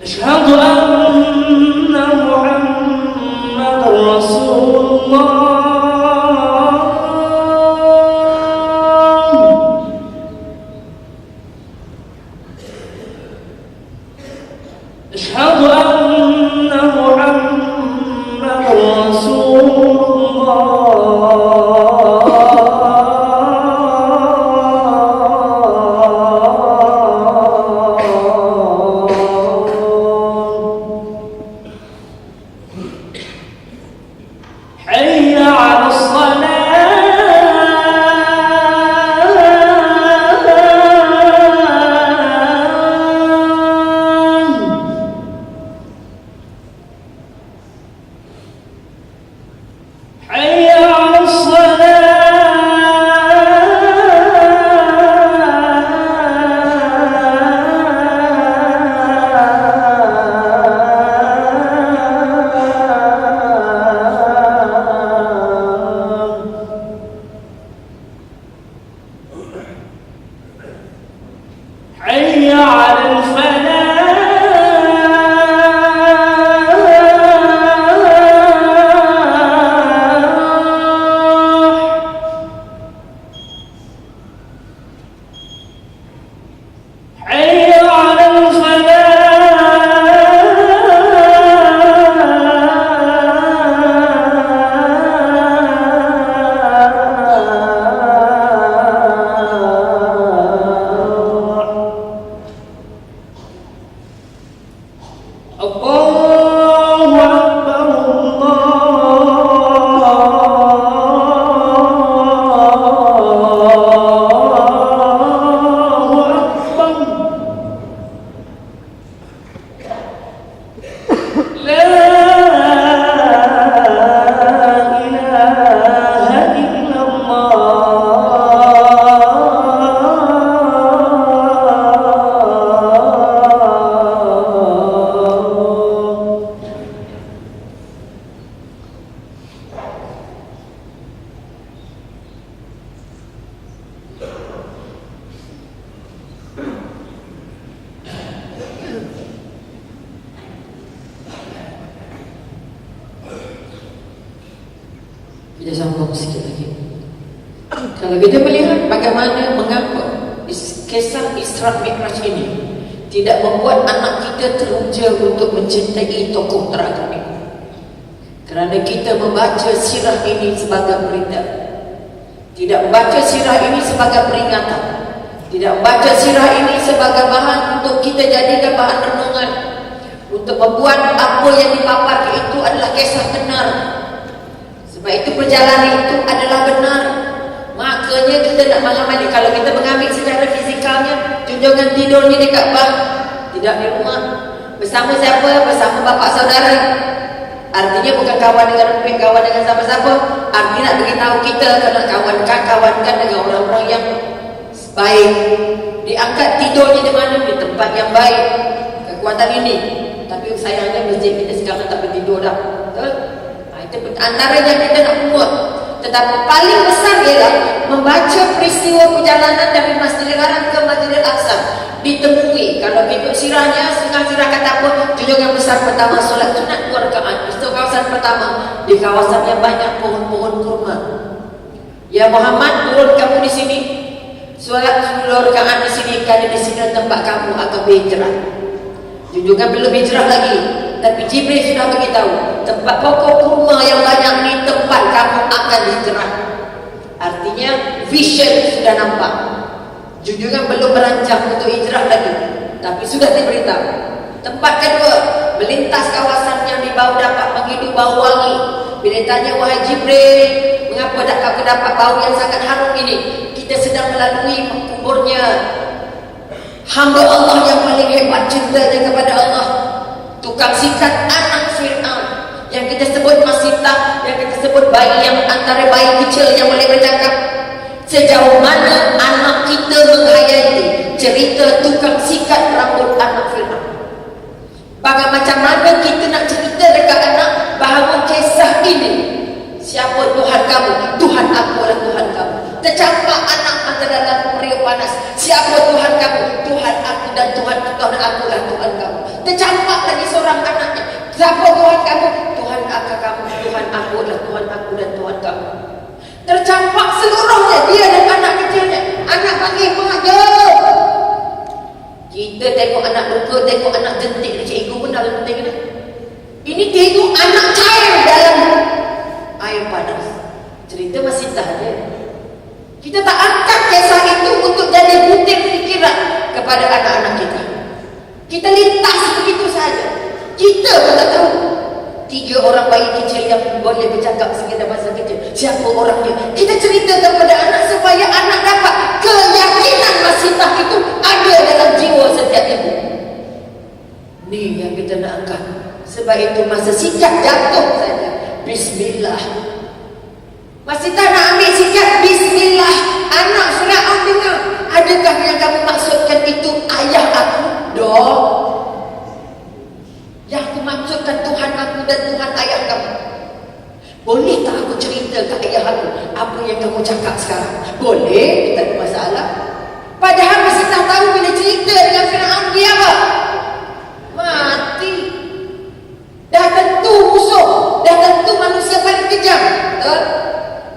أشهد أن محمد رسول الله. أشهد أن محمد رسول الله. حي على الصلاة. حي على الصلاة. حي على الفلاح. حي على الفلاح. الله أكبر، الله أكبر. لا إله إلا الله. Kita sambung sikit lagi. Kalau kita melihat bagaimana mengapa kisah Isra Mi'raj ini tidak membuat anak kita teruja untuk mencintai tokoh teragami, kerana kita membaca sirah ini sebagai berita, tidak membaca sirah ini sebagai peringatan, tidak membaca sirah ini sebagai bahan untuk kita jadikan bahan renungan, untuk membuat apa yang dipaparkan itu adalah kisah benar. Sebab itu perjalanan itu adalah benar. Makanya kita nak mengamali. Kalau kita mengambil secara fizikalnya, junjungan tidurnya di Kaabah, tidak di rumah. Bersama siapa? Bersama bapa saudara. Artinya bukan kawan dengan empik, kawan dengan siapa-siapa. Artinya nak beritahu kita kalau kawankan dengan orang-orang yang baik. Diangkat tidurnya di mana? Di tempat yang baik. Kekuatan ini. Tapi sayangnya masjid kita sekarang tak bertidur dah. Betul? Itu antara yang kita nak buat. Tetapi paling besar ialah membaca peristiwa perjalanan dari Masjidil Haram ke Masjidil Aqsa. Ditemui, kalau ikut sirahnya, setengah sirah kata apa? Junjungan besar pertama solat sunat 2 rakaat. Itu kawasan pertama. Di kawasan yang banyak pohon-pohon kurma. Ya Muhammad, turun kamu di sini. Solat 2 rakaat di sini, kerana di sini tempat kamu akan berhijrah. Junjungan belum hijrah lagi, tapi Jibril sudah beritahu, tempat pokok kurma yang banyak ni tempat kamu akan hijrah. Artinya vision sudah nampak. Junjungan belum merancang untuk hijrah lagi, tapi sudah diberitahu. Tempat kedua, melintas kawasan yang di bawah dapat menghidup bau wangi. Bila tanya, wahai Jibril, mengapa kau dapat bau yang sangat harum ini? Kita sedang melalui kuburnya hamba Allah yang paling hebat cintanya kepada Allah, tukang sikat anak Fir'aun, yang kita sebut Masitah, yang kita sebut bayi yang antara bayi kecil yang boleh bercakap. Sejauh mana anak kita menghayati cerita tukang sikat rambut anak Fir'aun? Macam mana kita nak cerita dekat anak bahawa kisah ini, siapa Tuhan kamu? Tuhan aku adalah Tuhan kamu. Tercampak anak antara dalam periuk panas. Siapa Tuhan kamu? Tuhan aku dan Tuhan aku adalah Tuhan kamu. Tercampak lagi seorang anaknya. Siapa Tuhan kamu? Tuhan kakak kamu. Tuhan aku adalah Tuhan aku dan Tuhan kamu. Tercampak seluruhnya, dia dan anak kecilnya. Anak panggil mengajar. Kita tengok anak luka, tengok anak jentik, cikgu pun dalam tengok. Ini tengok anak cair dalam air panas. Cerita masih tak ada. Kita tak angkat kisah itu untuk jadi butir fikiran kepada anak-anak kita. Kita lintas begitu saja. Kita pun tak tahu. 3 orang bayi kecil yang boleh bercakap sekedar bahasa kecil, siapa orangnya? Kita ceritakan kepada anak supaya anak dapat keyakinan Masitah itu ada dalam jiwa setiap ibu. Ni yang kita nak angkat. Sebab itu masa sikat jatuh saja, bismillah. Masitah nak ambil sikat, bismillah. Anak Fir'aun dengar, adakah yang kamu maksudkan itu ayah aku? Dok, yang aku maksudkan Tuhan aku dan Tuhan ayah kamu. Boleh tak aku cerita ke ayah aku apa yang kamu cakap sekarang? Boleh, tak ada masalah. Padahal Masitah tahu bila cerita dengan Fir'aun, dia apa? Mati. Dah tentu musuh, dah tentu manusia paling kejam. Betul?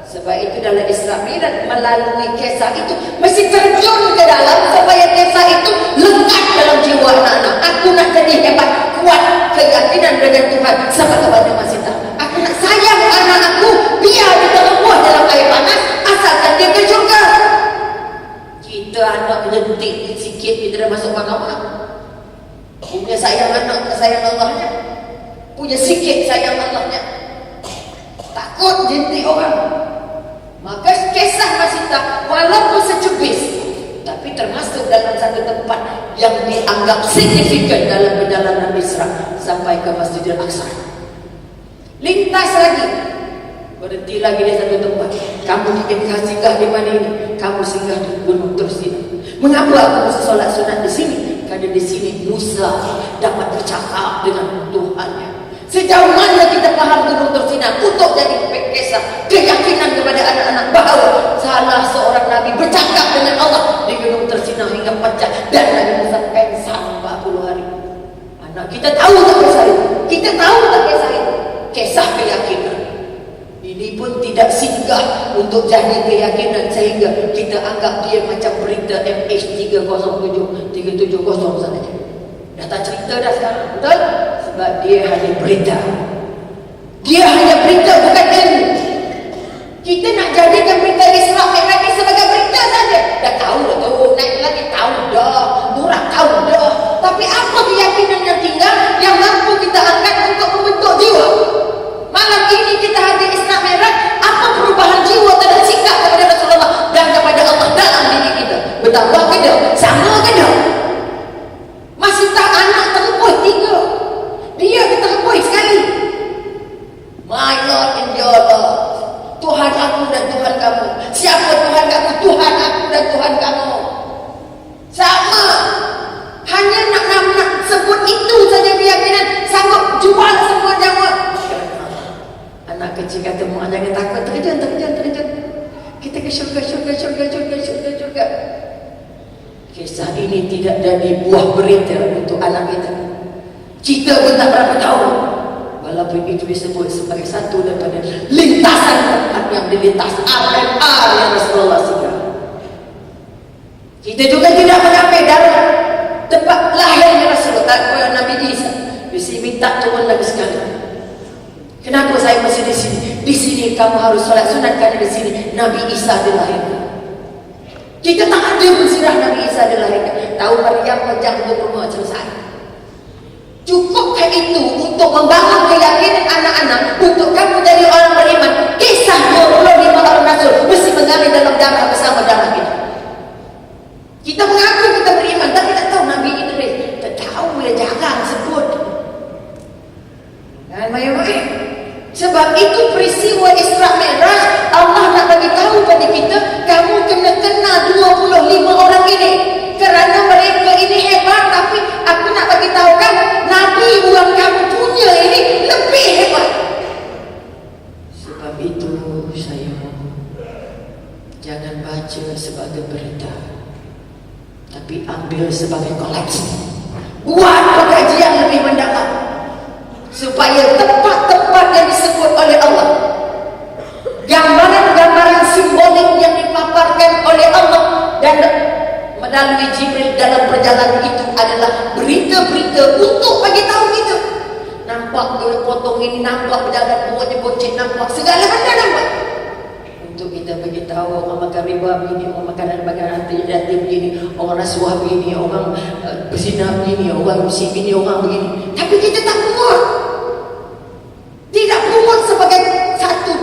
Sebab itu dalam Isra Mi'raj, melalui kisah itu mesti terjun ke dalam supaya kisah itu lekat dalam jiwa anak-anak. Aku nak jadi hebat, kuat keyakinan dengan Tuhan sama kepada Masitah. Aku nak sayang anak aku, biar dia terlepas dalam air panas, asalkan dia ke syurga. Kita anak jentik sikit, kita dah masuk pengawal. Punya sayang anak, sayang Allahnya. Punya sikit sayang Allahnya. Takut jentik orang. Maka kisah Masitah walaupun secubis, tapi termasuk dalam satu tempat yang dianggap signifikan dalam perjalanan Isra sampai ke Masjidil Aqsa. Lintas lagi, berhenti lagi di satu tempat. Kamu ingin singgah di mana ini? Kamu singgah di Gunung Tursina. Mengapa aku mesti solat sunat di sini? Karena di sini Musa dapat bercakap dengan Tuhannya. Sejauh mana kita faham Gunung Tursina untuk jadi kisah keyakinan kepada anak-anak bahawa salah seorang Nabi bercakap dengan Allah di Gunung Tursina hingga pecah dan Nabi Musa pengsan 40 hari. Anak kita tahu tak kisah itu? Kita tahu tak kisah itu? Kisah keyakinan. Ini pun tidak singgah untuk jadi keyakinan sehingga kita anggap dia macam berita MH307 saja. Dah tak cerita dah sekarang, betul? Sebab dia hanya berita. Dia hanya berita, bukan ilmu. Kita nak jadikan berita Isra Mi'raj sebagai berita saja. Dah tahu dah tu, naik lagi tahu dah, murah tahu dah. Tapi apa keyakinan yang tinggal yang mampu kita angkat untuk membentuk jiwa? Malam ini kita hadir Isra Mi'raj, apa perubahan jiwa terhadap sikap kepada Rasulullah dan kepada Allah dalam diri kita? Bertambah ke tak? Sama ke tak? Masitah anak terlepui 3. Dia terlepui sekali. My Lord and your Lord. Tuhan aku dan Tuhan kamu. Siapa Tuhan kamu? Tuhan aku dan Tuhan kamu. Sama. Hanya nak sebut itu saja keyakinan. Sanggup jual semua nyawa. Anak kecil kata, mak jangan takut. Terjun. Kita ke syurga. Kisah ini tidak jadi buah berita untuk anak kita. Kita pun tak berapa tahu. Walaupun itu disebut sebagai satu daripada lintasan tempat yang dilintas R&R yang Rasulullah singgah. Kita juga tidak mencapai dalam tempat lahirnya Rasulullah. Nabi Isa. Di sini minta turun lagi sekali. Kenapa saya masih di sini? Di sini kamu harus solat sunat karena di sini Nabi Isa dilahirkan. Kita tak ada bersirah Nabi Isa dilahirkan. Tahu Maryam jam 24 selesai. Cukupkah itu untuk membangun keyakinan anak-anak untuk kamu dari orang beriman? Kisah 25 orang rasul mesti mengalir dalam darah bersama darah kita. Kita mengaku kita beriman, tapi tak tahu Nabi Idris. Tak tahu ya, jarang sebut. Dan baik-baik. Sebab itu peristiwa Isra Mi'raj, Allah nak bagi tahu pada kita, kamu kena kenal 25 orang ini. Kerana mereka ini hebat, tapi aku nak bagi tahu kamu, Nabi yang kamu punya ini lebih hebat. Sebab itu saya jangan baca sebagai berita, tapi ambil sebagai koleksi. Buat pengajian lebih mendalam, supaya tempat-tempat yang disebut oleh Allah, gambaran-gambaran simbolik yang dipaparkan oleh Allah dan melalui Jibril dalam perjalanan itu adalah berita-berita untuk bagi tahu kita. Nampak dia potong ini, nampak berjalan buatnya bocet, nampak segala benda nampak. Untuk kita bagi tahu orang makan riba begini, orang makan makanan yatim begini, orang rasuah begini, orang berzina begini, orang musik begini, orang begini. Tapi kita tak buat. Tidak buat sebagai satu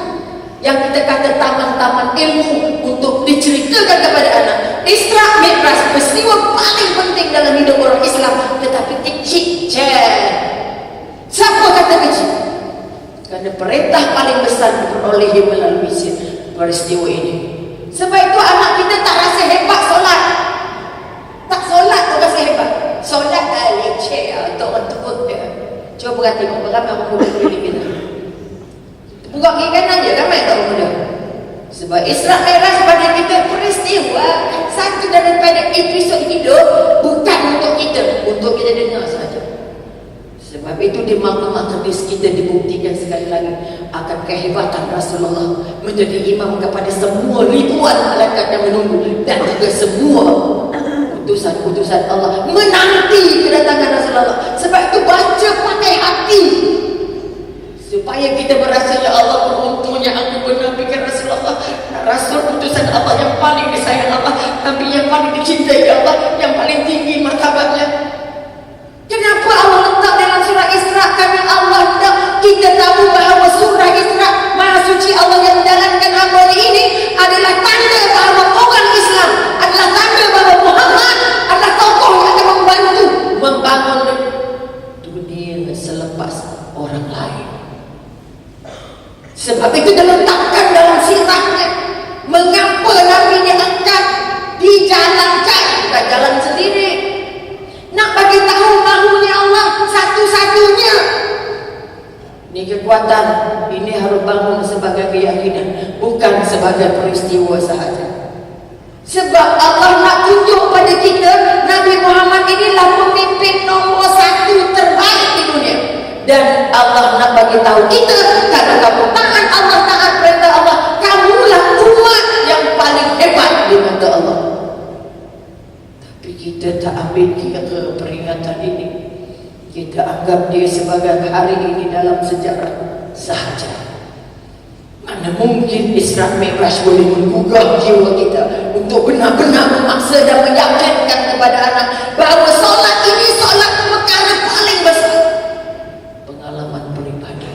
yang kita kata taman-taman ilmu untuk diceritakan kepada anak. Isra Mi'raj peristiwa paling penting dalam hidup orang Islam, tetapi kecil. Siapa kata kecil? Karena perintah paling besar diperolehi melalui peristiwa ini. Sebab itu anak kita tak rasa hebat solat. Tak solat tak rasa hebat. Solat leceh atau orang tua dia. Cuba perhati ramai orang muda pilih kita. Bukan kiri kanan je, ramai tak orang muda. Sebab Isra Mi'raj pada kita peristiwa satu daripada episod hidup, bukan untuk kita dengar saja. Sebab itu di mahkamah hadis kita dibuktikan sekali lagi akan kehebatan Rasulullah menjadi imam kepada semua ribuan malaikat yang menunggu dan juga semua utusan-utusan Allah menanti kedatangan Rasulullah. Sebab itu baca pakai hati supaya kita merasa, ya Allah, beruntungnya aku menabikan Rasulullah, Rasul utusan Allah yang paling disayang Allah, Nabi yang paling dicintai Allah, yang paling tinggi martabatnya. Kenapa Allah letak dalam surah Isra? Karena Allah hendak kita tahu bahawa surah Isra, Maha Suci Allah yang menjalankan amal ini adalah tanda bahawa orang Islam adalah tanda bahawa Muhammad adalah tokoh yang akan membantu membangun dunia selepas orang lain. Sebab itu diletakkan dalam sirahnya. Mengapa Nabi diangkat, dijalankan, bukan jalan sendiri. Nak bagi tahu mahunya Allah satu-satunya. Ini kekuatan, ini harus bangun sebagai keyakinan, bukan sebagai peristiwa sahaja. Sebab Allah nak tunjuk pada kita, Nabi Muhammad inilah pemimpin nombor 1 terbaik di dunia. Dan Allah nak bagi tahu kita, kalau kamu taat Allah, taat perintah Allah, kamulah umat yang paling hebat di mata Allah. Tapi kita tak ambil kira peringatan ini. Kita anggap dia sebagai hari ini dalam sejarah sahaja. Mana mungkin Isra Mi'raj boleh menggugah jiwa kita untuk benar-benar memaksa dan meyakinkan kepada anak bahawa solat ini solat perkara paling besar. Pengalaman peribadi,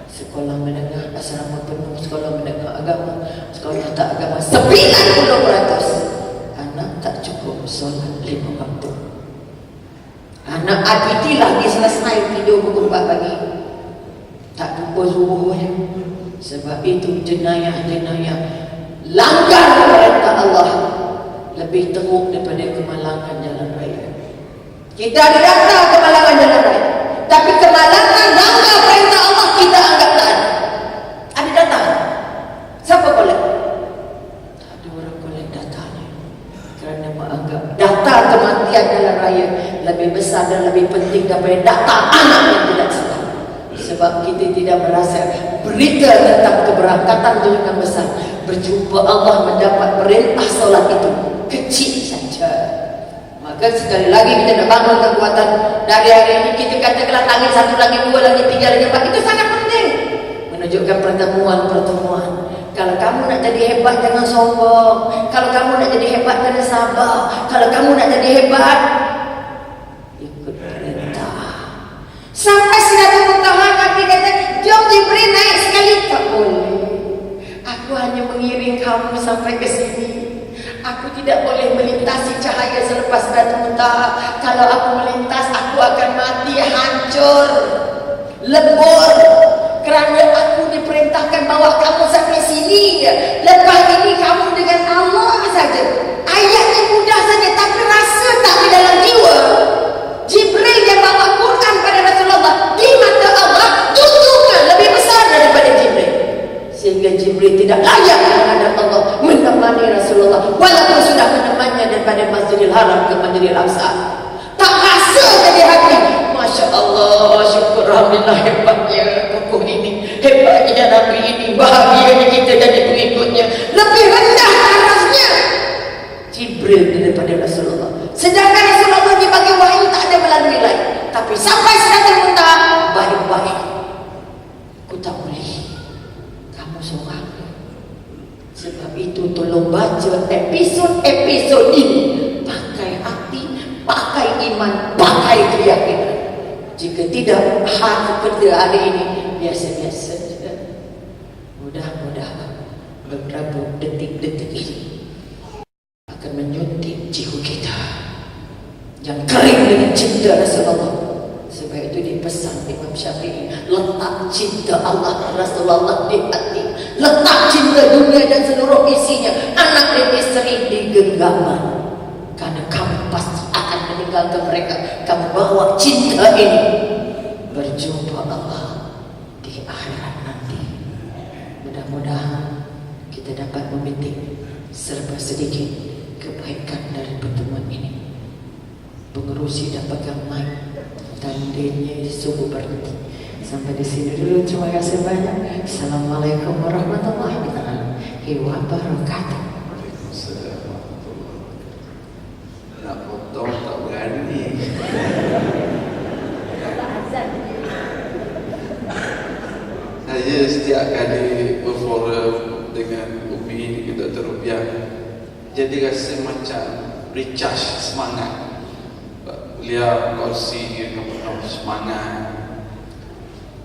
sekolah menengah asrama penuh, sekolah menengah agama, sekolah tak agama, 90% anak tak cukup solat 5 waktu. Anak IPT lagi selesai tidur pukul 4 pagi, tak jumpa zuhurnya. Sebab itu jenayah-jenayah langgar perintah Allah lebih teruk daripada kemalangan jalan raya. Kita ada data kemalangan jalan raya, tapi kemalangan langgar perintah Allah kita anggap tak ada. Ada data? Siapa kolek? Tak ada orang kolek datanya, kerana menganggap data kematian jalan raya lebih besar dan lebih penting daripada data anak yang tidak sedar. Sebab kita tidak merasa berita tentang keberangkatan itu yang besar. Berjumpa Allah mendapat perintah solat itu kecil saja. Maka sekali lagi kita nak bangun kekuatan dari hari ini. Kita katakanlah langit 1, langit 2, langit 3, langit 4. Itu sangat penting. Menunjukkan pertemuan-pertemuan. Kalau kamu nak jadi hebat, jangan sombong. Kalau kamu nak jadi hebat, jangan sabar. Kalau kamu nak jadi hebat, ikut perintah. Sampai Sidratul Muntaha Nabi kata, jom Jibril naik sekali. Tak boleh. Aku hanya mengiring kamu sampai ke sini. Aku tidak boleh melintasi cahaya selepas Sidratul Muntaha. Kalau aku melintas, aku akan mati, hancur, lebur. Kerana aku diperintahkan bawa kamu sampai sini. Lepas ini kamu dengan Allah saja. Ayatnya mudah saja, tapi rasa tak di dalam jiwa. Jibril yang bawa Quran pada Rasulullah, di mata Allah tuntukan lebih besar daripada Jibril. Sehingga Jibril tidak layak menghadap Allah menemani Rasulullah, walaupun sudah menemaninya daripada Masjidil Haram ke Masjidil Aqsa. Tak rasa jadi hati. Masya Allah, syukur Alhamdulillah, hebatnya tokoh ini, hebatnya Nabi ini, bahagianya kita jadi pengikutnya. Lebih rendah tarafnya Jibril daripada Rasulullah. Sedangkan Rasulullah dibagi wahyu tak ada melalui lain. Tapi sampai Sidratul Muntaha, baik-baik. Aku tak boleh kamu seorang. Sebab itu tolong baca episod-episod ini. Pakai hati, pakai iman, pakai keyakinan. Jika tidak, seperti hari ini biasa-biasa. Mudah-mudahan beberapa detik-detik ini akan menyuntik jiwa kita yang kering dengan cinta Rasulullah. Sebab itu dipesan Imam Syafi'i, letak cinta Allah Rasulullah di hati, letak cinta dunia dan seluruh isinya, anak dan isteri di genggaman. Karena kamu pasti akan meninggalkan mereka. Kamu bawa cinta ini berjumpa Allah di akhirat nanti. Mudah-mudahan kita dapat memetik serba sedikit kebaikan dari pertemuan ini. Pengerusi dah pegang mic, tandanya subuh berhenti. Sampai di sini dulu. Terima kasih banyak. Assalamualaikum warahmatullahi wabarakatuh. Nak potong tak berani. Saya setiap kali berforum dengan Umi Dr. Rupiah, jadi rasa macam recharge semangat. Beliau kongsi penuh semangat.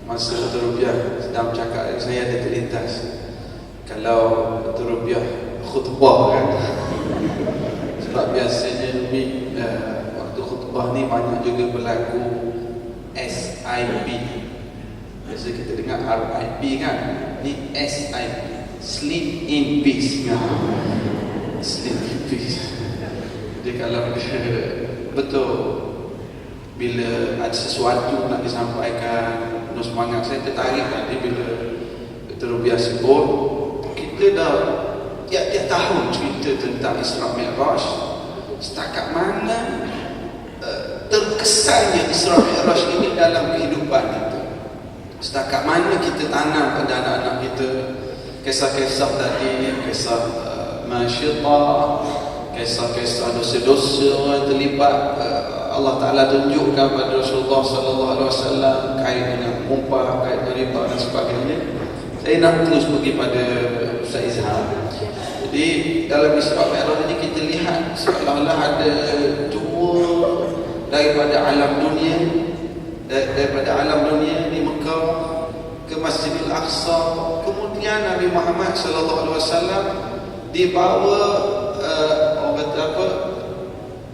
Masa Dr. Rupiah sedang bercakap, saya ada terlintas, kalau Dr. Rupiah khutbah kan, sebab biasanya Umi waktu khutbah ni banyak juga berlaku SIP. Biasa kita dengar RIP kan, ni SIP, sleep in peace kan? Sleep in peace. Jadi kalau betul bila ada sesuatu nak disampaikan penuh semangat, saya tertarik tadi bila Dr. Rupiah sebut kita dah tiap-tiap tahun cerita tentang Isra Mi'raj. Setakat mana terkesannya Isra Mi'raj ini dalam kehidupan kita, setakat mana kita tanam pada anak-anak kita kisah-kisah tadi, kisah masyitah, kisah-kisah dosa-dosa yang terlibat. Allah Ta'ala tunjukkan pada Rasulullah Sallallahu Alaihi Wasallam kait dengan umpah, kait dengan riba dan sebagainya. Saya nak terus pergi pada Ustaz Izhar. Jadi dalam Isra Mi'raj ini kita lihat seolah-olah ada dua daripada alam dunia, daripada alam dunia di Mekah ke Masjidil Aqsa. Kemudian Nabi Muhammad Sallallahu Alaihi Wasallam dibawa orang kata apa,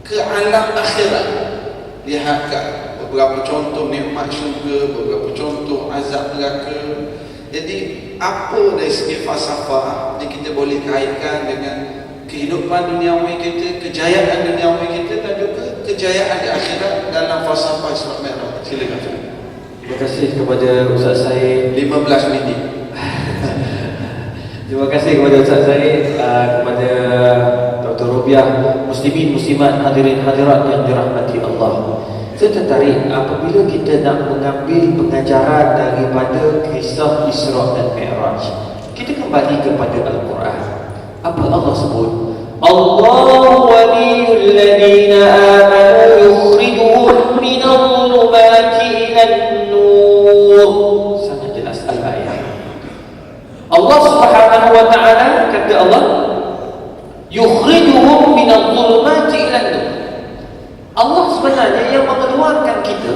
ke alam akhirat. Lihat beberapa contoh nikmat syurga, beberapa contoh azab neraka. Jadi apa dari segi falsafah yang kita boleh kaitkan dengan kehidupan duniawi kita, kejayaan duniawi kita dan juga kejayaan di akhirat dalam falsafah Isra Mi'raj. Silakan. Terima kasih kepada Ustaz Syed. 15 minit. Terima kasih kepada Ustaz Syed, kepada Dr. Rupiah, muslimin muslimat, hadirin hadirat yang dirahmati Allah. Saya tertarik apabila kita nak mengambil pengajaran daripada kisah Isra dan Mi'raj. Kita kembali kepada Al-Quran. Apa Allah sebut? Allahu waliyul ladzina amanu yukhrijuhum minadh dhulumati ilan nur. Sangat jelas al-ayat. Allah Subhanahu wa taala kata Allah yukhrijuhum minadh dhulumati ilan nur. Allah sebenarnya yang mengeluarkan kita,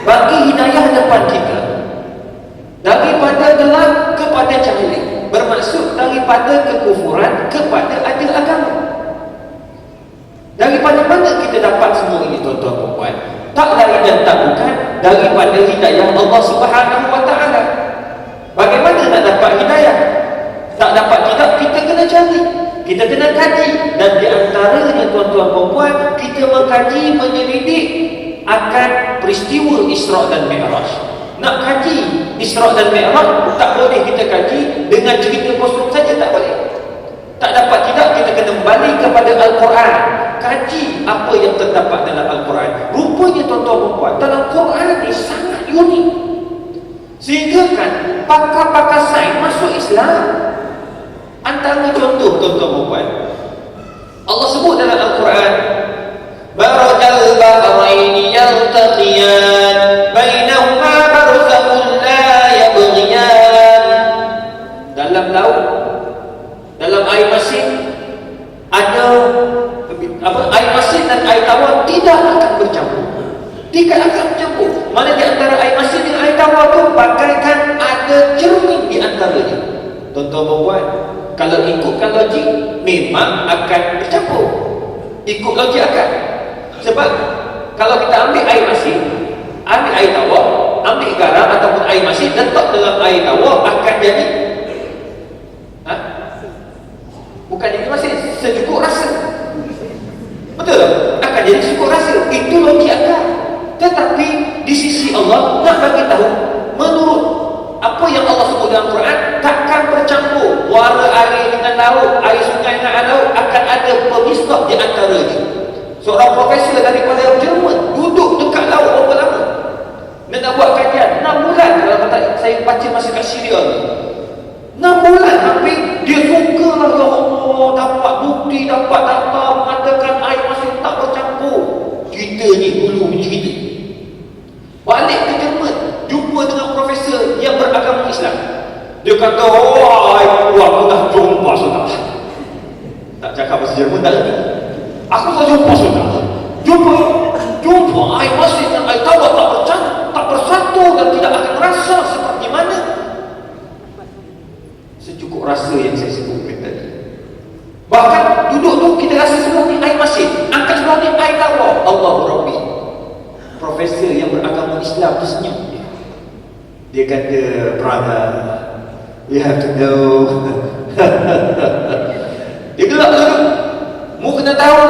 bagi hidayah depan kita, daripada gelap kepada cahaya. Bermaksud daripada kekufuran kepada adil agama. Daripada mana kita dapat semua ini, tuan-tuan dan puan? Tak lain dan tak bukan daripada hidayah Allah Subhanahu wa taala. Bagaimana nak dapat hidayah? Tak dapat kita kena cari, kita kena kaji. Dan di antaranya, tuan-tuan dan puan, kita mengkaji, menyelidik akan peristiwa Isra' dan Mi'raj. Nak kaji Isra' dan Mi'raj, tak boleh kita kaji dengan cerita kosong saja, tak boleh. Tak dapat kita kena kembali kepada Al-Quran, kaji apa yang terdapat dalam Al-Quran. Rupanya, tuan-tuan dan puan, dalam Quran ini sangat unik, sehingga kan pakar-pakar sains masuk Islam. Antara contoh, tuan-tuan dan puan, Allah sebut dalam Al-Quran, marajal bahraini yaltaqiyan bainahuma barzakhun la yabghiyan. Dalam laut, dalam air masin ada air masin dan air tawar tidak akan bercampur. Tidak akan bercampur. Mana di antara air masin dan air tawar tu bagaikan ada cermin di antaranya. Tuan-tuan dan puan, kalau ikutkan logik memang akan bercampur. Ikut logik akan. Sebab kalau kita ambil air masin, ambil air tawar, ambil garam ataupun air masin, letak dalam air tawar, akan jadi bukan jadi masin, secukup rasa. Betul tak? Akan jadi secukup rasa. Itu logik akal. Tetapi di sisi Allah nak bagi tahu, menurut apa yang Allah sebut dalam Quran, takkan bercampur warna air dengan laut, air sungai dengan laut, akan ada pemisah di antaranya. Seorang profesor daripada Jerman duduk dekat laut berapa lama? Dia nak buat kajian 6 bulan. Kalau kata saya baca masa kat Syria ni, 6 bulan hampir. Dia suka lah, ya Allah, dapat bukti, dapat data mengatakan air masih tak bercampur. Kita ni dulu mencerita. Balik ke Jerman, jumpa dengan profesor yang beragama Islam. Dia kata, oh, aku dah jumpa sudah. Tak cakap bahasa Jerman tak lagi. Aku tak jumpa sudah. Jumpa air masin dan air tawar tak bersatu dan tidak akan rasa seperti mana secukup rasa yang saya sebutkan tadi. Bahkan duduk tu kita rasa sebelah ni air masin, angkat sebelah ni air tawar. Allahu Rabbi. Profesor yang beragama Islam tu senyum. Dia kata, brother, you have to know. Dia gelap dulu. Mu kena tahu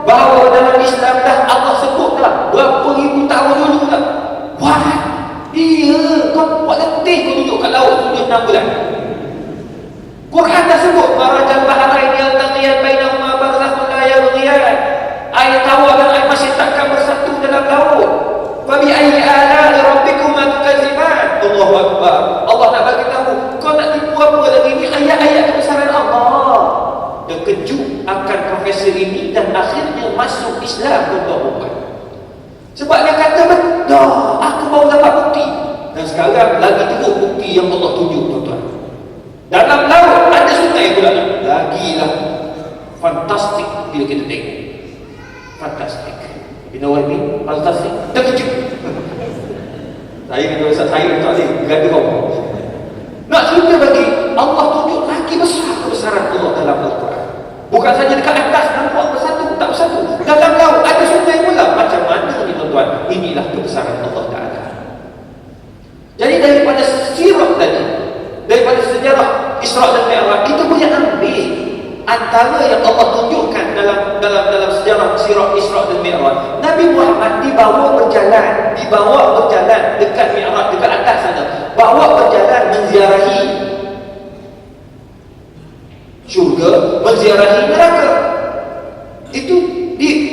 bahawa dalam Islam dah Allah sebut dah berapa ribu tahun dulu dah. Wah, iya, kau buat letih kau duduk kat laut sudah 6 bulan. Quran dah sebut marajal bahrain yaltaqiyan bainahuma barzakhun la yabghiyan. Air tawar dan air masin takkan bersatu dalam laut. Fa bi ayyi ala'i rabbikuma tukadziban. Allahu akbar. Allah nak bagi tahu, kau nak tipu apa lagi ni, ayat-ayat kebesaran Allah. Terkejut akan profesor ini dan akhirnya masuk Islam, tuan-tuan. Sebab dia kata, betul, aku baru dapat bukti. Dan sekarang lagi teruk bukti yang Allah tunjuk, tuan-tuan. Dalam laut ada sungai pula. Lagilah fantastik bila kita tengok. Fantastik. You know what I mean? Fantastik. Terkejut. Saya kata Ustaz saya tak boleh berada kau. Nak cerita bagi Allah tunjuk lagi besar kebesaran Allah dalam Al-Quran. Bukan saja dekat atas nampak bersatu, tak bersatu. Dalam laut ada sungai pula. Macam mana ni tuan-tuan? Inilah kebesaran Allah Ta'ala. Jadi daripada sirah tadi, daripada sejarah Isra' dan Mi'raj, kita boleh ambil antara yang Allah tunjukkan dalam sejarah sirah Isra' dan Mi'raj. Nabi Muhammad dibawa berjalan dekat Mi'raj, dekat atas sana. Bawa berjalan menziarahi syurga, menziarahi neraka. Itu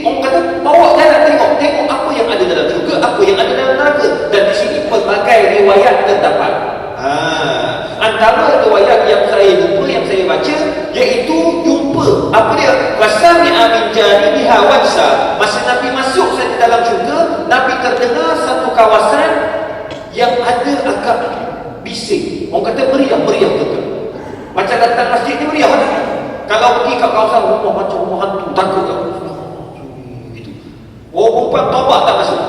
orang kata bawa jalan tengok apa yang ada dalam syurga, apa yang ada dalam neraka. Dan di sini pelbagai riwayat terdapat. Antara riwayat yang saya jumpa, yang saya baca, iaitu jumpa apa dia? dalam syurga, Nabi terdengar satu kawasan yang ada agak bising. Orang kata meriah betul. Macam datang masjid ni meriah kan? Kalau pergi kat kawasan rumah macam rumah hantu, takut tak? Gitu. Orang perempuan tobat tak masuk.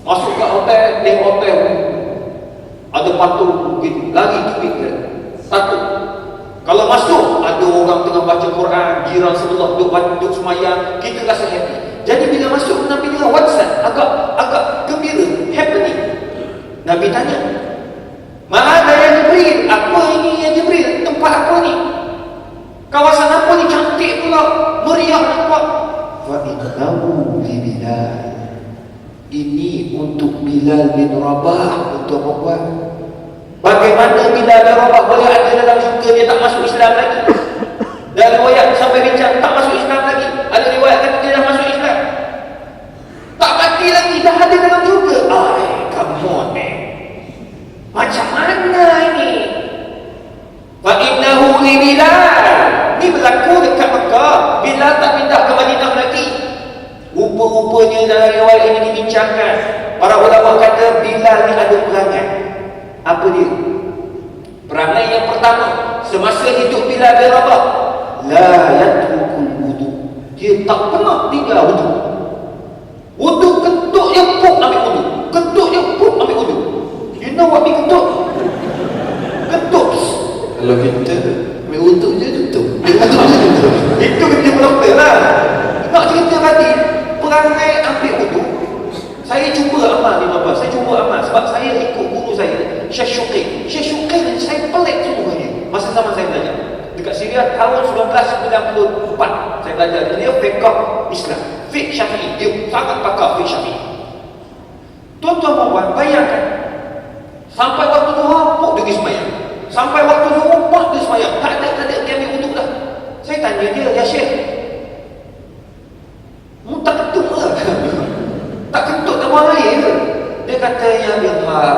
Masuk kat hotel, tengok hotel. Ada patung gitu, lari tubik dia. Takut. Kalau masuk, ada orang tengah baca Quran, jiran sebelah duduk semayang, kita rasa happy. Jadi bila masuk, Nabi dengar WhatsApp, agak gembira, happening. Nabi tanya, "Mana ya Jibril? Apa ini ya Jibril? Tempat apa ni? Kawasan apa ni? Cantik pula, meriah nampak." Wa innahu li Bilal. Ini untuk Bilal bin Rabah, untuk apa? Bagaimana Bilal bin Rabah boleh ada dalam syurga, dia tak masuk Islam lagi? Dalam riwayat sampai bincang tak masuk Islam lagi. Ada riwayat kata dia dah masuk Islam. Tak mati lagi, dah ada dalam syurga. Come on man. Macam mana ini? Fa innahu li Bilal. Ni berlaku dekat Mekah. Bilal tak pindah ke Madinah lagi. Rupa-rupanya dalam riwayat ini dibincangkan. Para ulama kata Bilal ni ada perangai. Apa dia? Perangai yang pertama, semasa hidup Bilal bin Rabah, la yatrukul wudu. Dia tak pernah tinggal wudu. Wudu ketuk je puk ambil wudu. Ketuk je puk ambil wudu. You know what mean ketuk? Ketuk. Kalau kita ambil wudu je tutup. Itu kita doktor lah. Nak cerita tadi, perangai ambil wudu. Saya cuba amal ni Bapak. Saya cuba amal sebab saya ikut guru saya, Syekh Syuqi. Syekh Syuqi ni saya pelik semuanya. Masa zaman saya belajar dekat Syria tahun 1994 saya belajar. Dia fiqh Islam, fiqh Syafi'i. Dia sangat pakar fiqh Syafi'i. Tuan-tuan puan, bayangkan sampai waktu duha puk dia pergi sembahyang. Sampai waktu zuhur puk dia sembahyang. Tak ada dia ambil wuduk dah. Saya tanya dia, "Ya Syekh, mu tak ketuk ke? Tak kentut tak buang air ke?" Dia kata, "Ya Bilhar,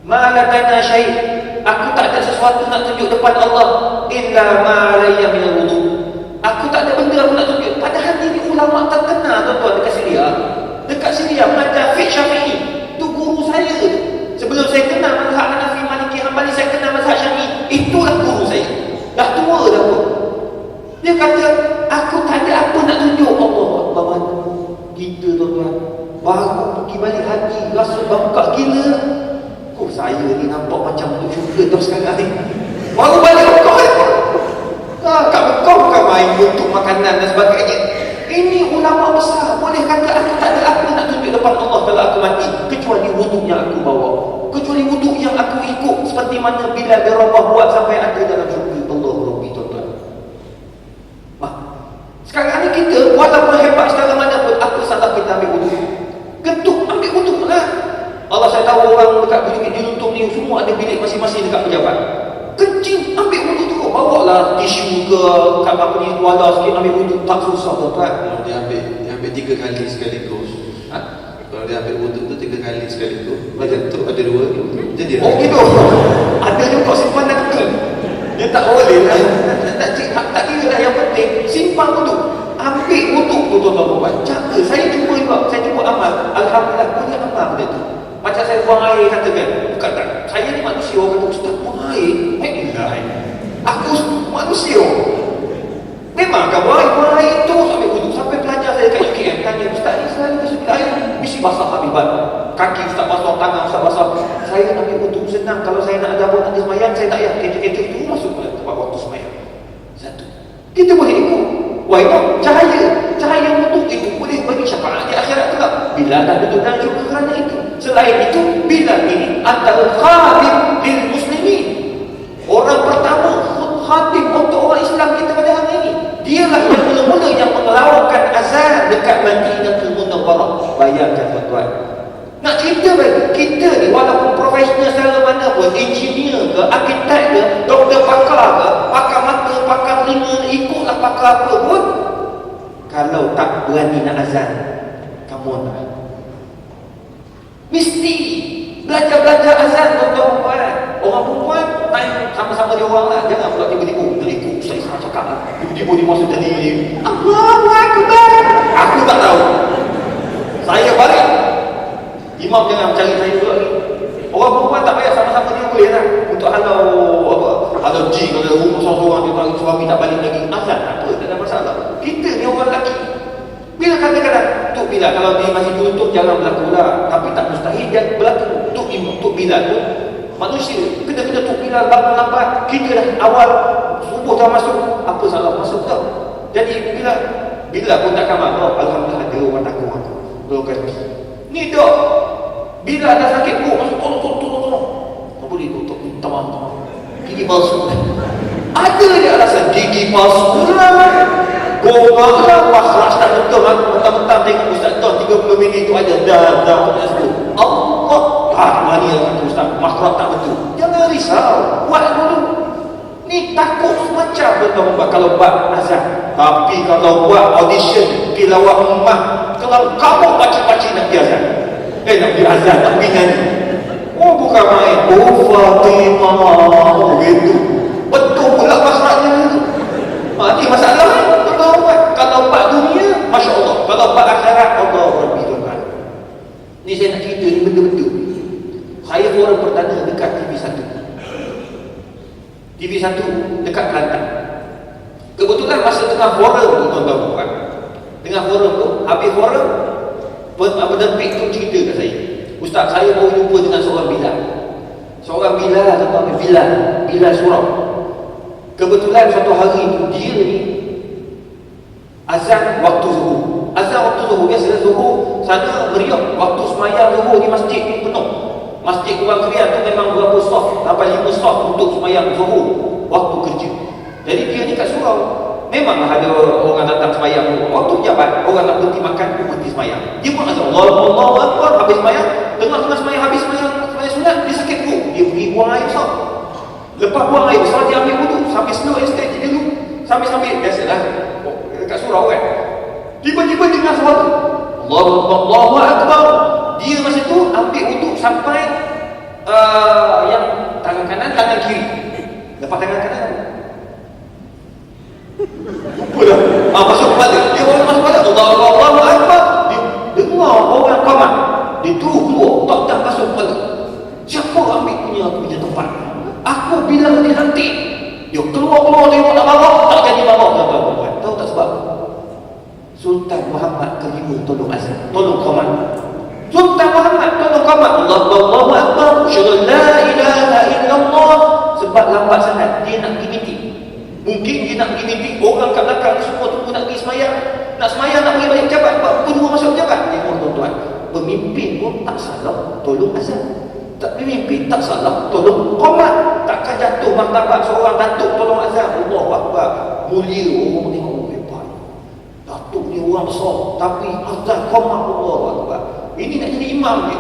malatana syait. Aku tak ada sesuatu nak tunjuk depan Allah illa ma alayya min wudu. Aku tak ada benda aku nak tunjuk." Padahal ini ulama terkenal tuan-tuan dekat Syria. Dekat Syria mengajar fiqh Syafi'i. Tu guru saya. Sebelum saya kenal mazhab Hanafi, Maliki, Hambali, saya kenal mazhab Syafi'i. Itulah guru saya. Dah tua dah pun. Dia kata, "Aku tak ada apa nak tunjuk." Allah Akbar. Kita tuan-tuan baru pergi balik haji, rasa bangkak gila. Saya ni nampak macam untuk syurga tau sekarang ni. Baru balik Mekah ni. Kat Mekah bukan main untuk makanan dan sebagainya. Ini ulama besar boleh kata aku tak ada apa nak tunjuk depan Allah kalau aku mati, kecuali wuduk yang aku bawa, kecuali wuduk yang aku ikut, seperti mana Bilal bin Rabah buat sampai ada dalam syurga. Allah Rabbi tuan-tuan. Sekarang ni kita walaupun hebat secara mana pun, apa salah kita ambil wuduk? Ketuk ambil wuduk lah. Allah, saya tahu orang dekat bilik jeluntung ni semua ada bilik masing-masing dekat pejabat. Kencing, ambil wuduk tu. Bawalah tisu ke kat apa ni, tuala sikit, ambil wuduk. Tak susah tuan-tuan. Kalau dia ambil 3 kali sekaligus. Kalau dia ambil wuduk tu 3 kali sekaligus, macam tu ada 2 jadi. Oh gitu. Ada juga simpanan tu. Dia tak boleh lah. Tak kira lah, yang penting simpan wuduk. Ambil wuduk tu tuan-tuan. Jaga. Saya cuba juga. Saya cuba amal. Alhamdulillah punya amal benda tu. Macam saya buang air katakan. Bukan tak. Saya ni manusia. Orang kata, "Ustaz buang air." Aku manusia. Memang kan buang air tu sampai wuduk. Sampai pelajar saya kat UKM tanya, "Ustaz ni selalu masuk air mesti basah habibat. Kaki Ustaz basah, tangan Ustaz basah." Saya ambil wuduk senang. Kalau saya nak gabung nanti semayang, saya tak payah kecoh-kecoh tu masuk ke tempat waktu semayang. Satu. Kita boleh ikut. Why not? Cahaya wuduk itu boleh bagi syafaat di akhirat juga. Bila dah duduk dalam syurga kerana itu. Selain itu, Bilal ini antara khadim lil muslimin. Orang pertama khadim untuk orang Islam kita pada hari ini. Dialah yang mula-mula yang mengelawakan azan dekat Madinatul Munawwarah. Bayangkan tuan-tuan. Nak cerita baik, kita ni walaupun profesional secara mana pun, engineer ke, arkitek ke, doktor pakar ke, pakar mata, pakar telinga, ikutlah pakar apa pun, kalau tak berani nak azan, come on lah. Mesti belajar azan tuan-tuan perempuan. Orang perempuan time sama-sama dia orang lah. Jangan pula tiba-tiba ikut saya cakap lah. Tiba-tiba dia masuk tadi ni, Allahu Akbar. Aku tak tahu. Saya balik. Imam jangan cari saya pula lagi. Orang perempuan tak payah sama-sama dia boleh lah. Untuk halau apa? Halau jin, kalau rumah seorang-seorang dia tahu suami tak balik lagi. Azan tak apa, tak ada masalah. Kita ni orang lelaki. Bila kadang-kadang Tok Bilal kalau dia masih tutup jangan berlaku lah. Tapi tak mustahil dia berlaku. Tok Bilal tu manusia. Kena-kena Tok Bilal bangun lambat. Kita dah awal subuh dah masuk. Apa salah masuk tau. Jadi bila pun tak kamar. Oh, alhamdulillah ada orang takut aku. Belum ni dok. Bila ada sakit masuk tolong. Tak boleh tutup. Tamam. Gigi palsu. Ada dia alasan gigi palsu lah. Gomang makhraj tak betul. Mentang-mentang tengok Ustaz Don 30 minit tu aja dah Allah. Mani yang Ustaz makhraj tak betul. Jangan risau. Buat dulu. Ni takut macam betul kalau buat azan. Tapi kalau buat audition tilawah ummah, kalau kamu pakcik-pakcik nak pergi azan. Nak pergi azan, nak pergi nyanyi. Oh bukan main. Oh Fatimah. Oh gitu. Betul pula makhrajnya itu. Ini masalah ni. Kalau buat dunia, Masya Allah. Kalau buat akhirat, Allah Rabbi Tuhan. Ni saya nak cerita ni betul-betul. Saya forum perdana dekat TV1. TV1 dekat Kelantan. Kebetulan masa tengah forum tu tuan-tuan. Tengah forum tu, habis forum, penerbit tu cerita kat saya. Ustaz, saya baru jumpa dengan seorang Bilal. Seorang Bilal, tuan-tuan, Bilal Surau. Kebetulan satu hari tu dia ni azan waktu zuhur. Azan waktu zuhur, biasa zuhur sana meriah. Waktu semayang zuhur di masjid ni penuh. Masjid Kurang Krian tu memang berapa saf, sampai 5 saf untuk semayang zuhur waktu kerja. Jadi dia ni kat surau. Memanglah ada orang datang semayang waktu jabat, orang nak berhenti makan, berhenti semayang. Dia pun azan Allahu Akbar, habis semayang, tengah-tengah semayang, habis semayang sunat, dia sakit perut. Dia pergi buang air besar. Lepas buang air besar, dia ambil wudu sambil slow estate dia dulu. Sambil biasalah dekat surau kan. Tiba-tiba dengar suara Allahu Akbar. Dia masa tu ambil wudu sampai yang tangan kanan, tangan kiri. Lepas tangan kanan apa dah? Masuk kepala. Dia orang masuk kepala. Allahu Akbar. Dia dengar orang qamat. Dia terus keluar. Tak masuk kepala. Siapa ambil punya tempat? Aku bilang dia nanti. Dia keluar tengok nak marah. Tak jadi marah. Tahu tak sebab? Sultan Muhammad kelima tolong azan. Tolong qamat. Sultan Muhammad tolong qamat. Allahu Akbar. Asyhadu la ilaha illallah. Sebab lambat sangat dia nak pergi meeting. Mungkin dia nak pergi meeting, orang kat belakang semua tunggu nak pergi semayang. Nak semayang, nak pergi balik pejabat. Berdua masuk pejabat. Tengok tuan-tuan, pemimpin pun tak salah tolong azan. Tak pemimpin tak salah tolong qamat. Takkan jatuh martabat seorang datuk tolong azan. Allahu Akbar. Mulia, orang tengok hebat. Datuk ni orang besar, tapi azan qamat. Allahu Akbar. Ini nak jadi imam ni.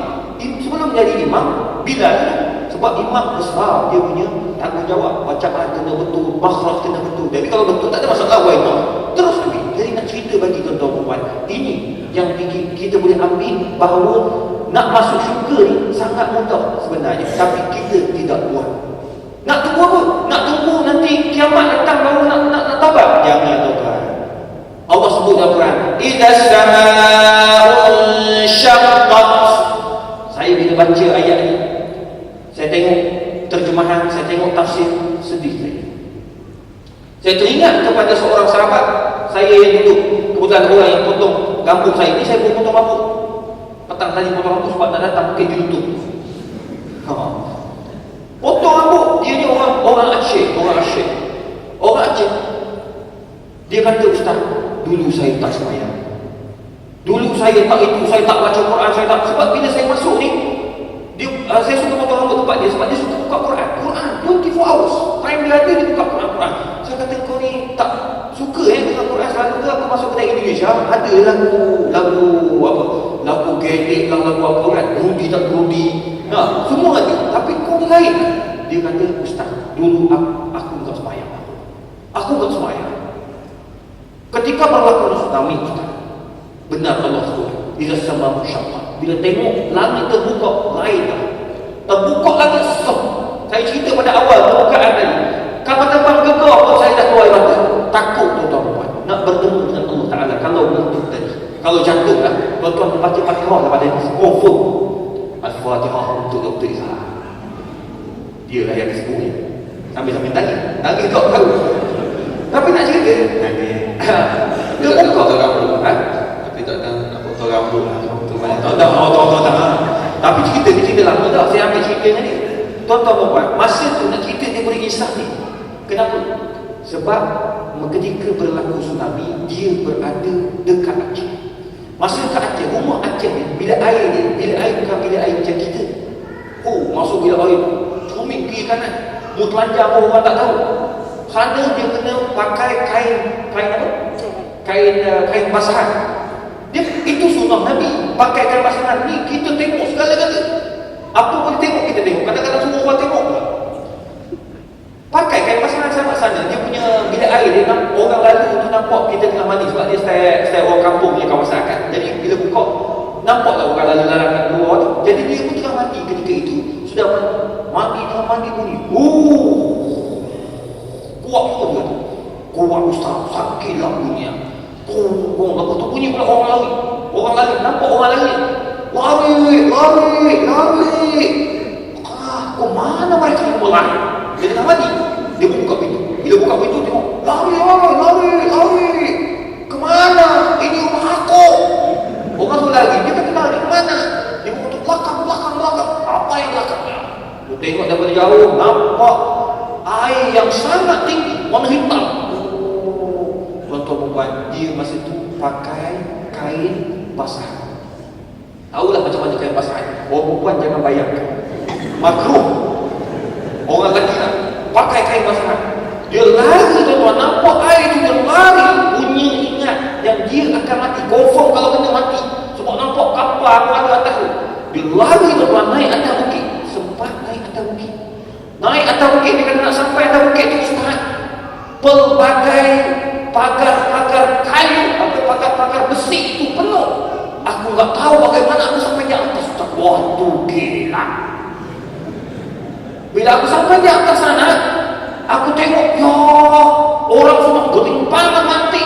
Sebelum jadi imam, Bilal ni. Sebab imam besar, dia punya tanggungjawab. Bacaan kena betul, makhraj kena betul. Jadi kalau betul tak ada masalah, why not? Terus lagi. Jadi nak cerita bagi tuan-tuan, ini yang kita boleh ambil bahawa nak masuk syurga ni sangat mudah sebenarnya, tapi kita tidak buat. Nak tunggu apa? Nak tunggu nanti kiamat datang baru nak taubat? Jangan tuan-tuan. Allah sebut dalam Quran, idza samaa'un syaqqat. Saya bila baca ayat ni, saya tengok terjemahan, saya tengok tafsir, sedih saya. Saya teringat kepada seorang sahabat saya yang duduk, kebetulan orang yang potong rambut saya ni. Saya pun potong rambut petang tadi, potong rambut sebab nak datang mungkin YouTube. Potong rambut. Dia ni orang Aceh. Orang Aceh. Dia kata, Ustaz, dulu saya tak semayang, dulu saya tak itu, saya tak baca Quran, saya tak. Sebab bila saya masuk ni, saya suka potong rambut tempat dia sebab dia suka buka Quran 24 hours. Time dia ada, dia buka Quran. Saya kata, kau ni tak suka dengan Quran. Selalu ke aku masuk kedai Indonesia, ada lagu gedek lah, lagu apa kan, Rudy tak Rudy, semua ada. Tapi kau ni lain. Dia kata, Ustaz, dulu aku tak semayang. Aku tak semayang. Ketika berlaku tsunami, Ustaz, benar Allah sebut, bila sama syaqqat, bila tengok langit terbuka, lain dah. Terbuka langit sok. Saya cerita pada awal pembukaan tadi. Kapal terbang gegar pun saya dah keluar mata. Takut tuan-tuan nak bertemu dengan Allah Ta'ala. Kalau mungkin tadi, kalau jatuh lah, tuan-tuan baca Fatihah confirm Al-Fatihah untuk Dr. Izhar. Dia lah yang sebutnya sambil-sambil tanya tak tahu tapi nak cerita dia buka Tapi tak ada nak potong rambut lah. tak. Tapi cerita lama dah. Saya ambil ceritanya ni. Tuan-tuan puan, masa tu nak cerita dia boleh kisah ni. Kenapa? Sebab ketika berlaku tsunami, dia berada dekat Aceh. Masa dekat Aceh, rumah Aceh ni, bila air bukan bila air macam kita. Masuk bila air comik kiri kanan, mu telanjang pun orang tak tahu. Sana dia kena pakai kain apa? Kain basahan. Dia itu sunnah Nabi, pakai kain basahan ni kita tengok segala-gala. Apa boleh tengok kita tengok. Kadang-kadang semua orang tengok pula. Pakai kain basahan sama sana. Dia punya bila air dia orang lalu tu nampak kita tengah mandi sebab dia style orang kampung punya kawasan kan. Jadi bila buka nampaklah orang lalu-lalu kat luar tu. Jadi dia pun tengah mandi ketika itu. Sudah mandi bunyi. Kuat pun dia tu. Kuat ustaz, sakitlah bunyi. Lepas tu bunyi pula orang lari. Nampak orang lari. Lari. Kau mana mereka yang berlari? Dia tengah mandi. Dia buka pintu. Bila buka pintu tengok. Lari. Kemana? Ini rumah aku. Orang tu lari. Dia kata lari kemana? Dia buka tu belakang. Apa yang belakangnya? Dia tengok daripada jauh. Nampak air yang sangat tinggi. Warna hitam. Tuan-tuan, dia masa tu pakai kain basah. Tahulah macam mana kain basah. Orang perempuan jangan bayangkan. Makruh. Orang lelaki nak pakai kain basah. Dia lari tuan-tuan, nampak air tu dia lari. Bunyi ingat yang dia akan mati. Confirm kalau kena mati. Sebab nampak kapal apa ada atas tu. Dia lari tuan-tuan, naik atas bukit. Sempat naik atas bukit. Dia kata nak sampai atas bukit tu Ustaz. Pelbagai pagar kayu atau pagar besi itu penuh. Aku tak tahu bagaimana aku sampai di atas. Waduh, gila. Bila aku sampai di atas sana, aku tengok, ya, orang semua gelimpangan mati.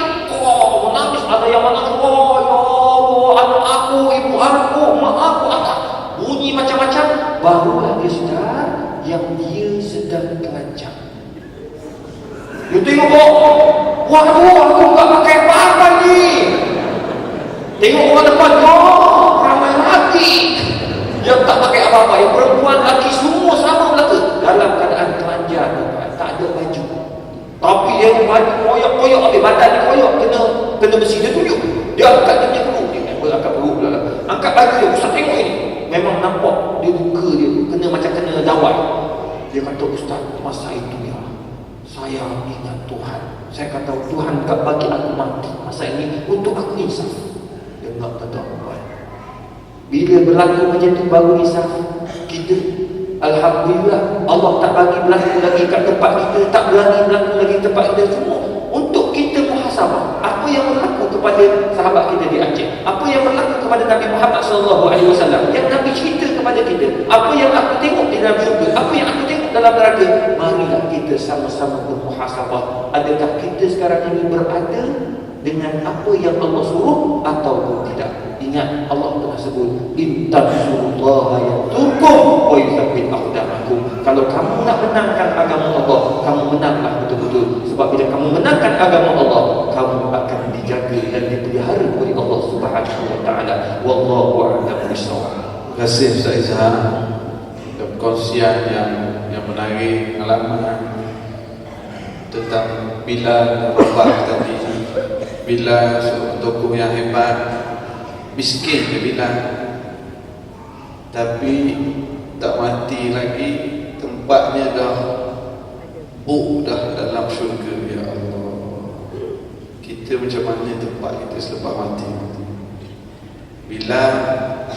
Menangis. Ada yang menangis. Ya Allah, anak aku, ibu aku, mak aku, anak. Bunyi macam-macam. Barulah dia sedar yang dia sedang terancam. Dia tengok, waduh, aku tak pakai apa-apa ni. Tengok orang depan, ramai lagi yang tak pakai apa-apa. Yang perempuan, lelaki, semua sama belaka. Dalam keadaan telanjang, tak ada baju. Tapi dia ni baju koyak-koyak, habis badan ni koyak, kena besi. Dia tunjuk, dia angkat dia punya perut. Dia angkat perut pula. Angkat baju dia, Ustaz tengok ini. Memang nampak dia buka dia, macam kena dawai. Dia kata, Ustaz, masa itu ya, saya ingat Tuhan. Saya kata Tuhan tak bagi aku mati masa ini untuk aku insaf. Dia tak kata apa. Bila berlaku macam tu baru insaf. Kita alhamdulillah Allah tak bagi berlaku lagi kat tempat kita, tak berani berlaku lagi tempat kita. Semua untuk kita muhasabah. Apa yang berlaku kepada sahabat kita di Aceh, apa yang berlaku kepada Nabi Muhammad SAW, yang Nabi cerita kepada kita, apa yang aku tengok di dalam syurga, apa yang aku tengok dalam neraka. Marilah kita sama-sama bermuhasabah. Adakah kita sekarang ini berada dengan apa yang Allah suruh ataupun tidak? Ingat, Allah telah sebut, in tansurullaha yansurkum wa yuthabbit aqdamakum. Kalau kamu nak menangkan agama Allah, kamu menanglah betul-betul. Sebab bila kamu menangkan agama Allah, kamu akan dijaga dan dipelihara oleh Allah Subhanahu wa taala. Wallahu a'lam bishawab. Terima kasih Ustaz Izhar. Perkongsian yang menarik pengalaman tentang Bilal dan Rabah tadi. Bilal seorang tokoh yang hebat, miskin dia Bilal, tapi tak mati lagi, tempatnya dah dalam syurga. Ya Allah, kita macam mana tempat kita selepas mati? Bilal,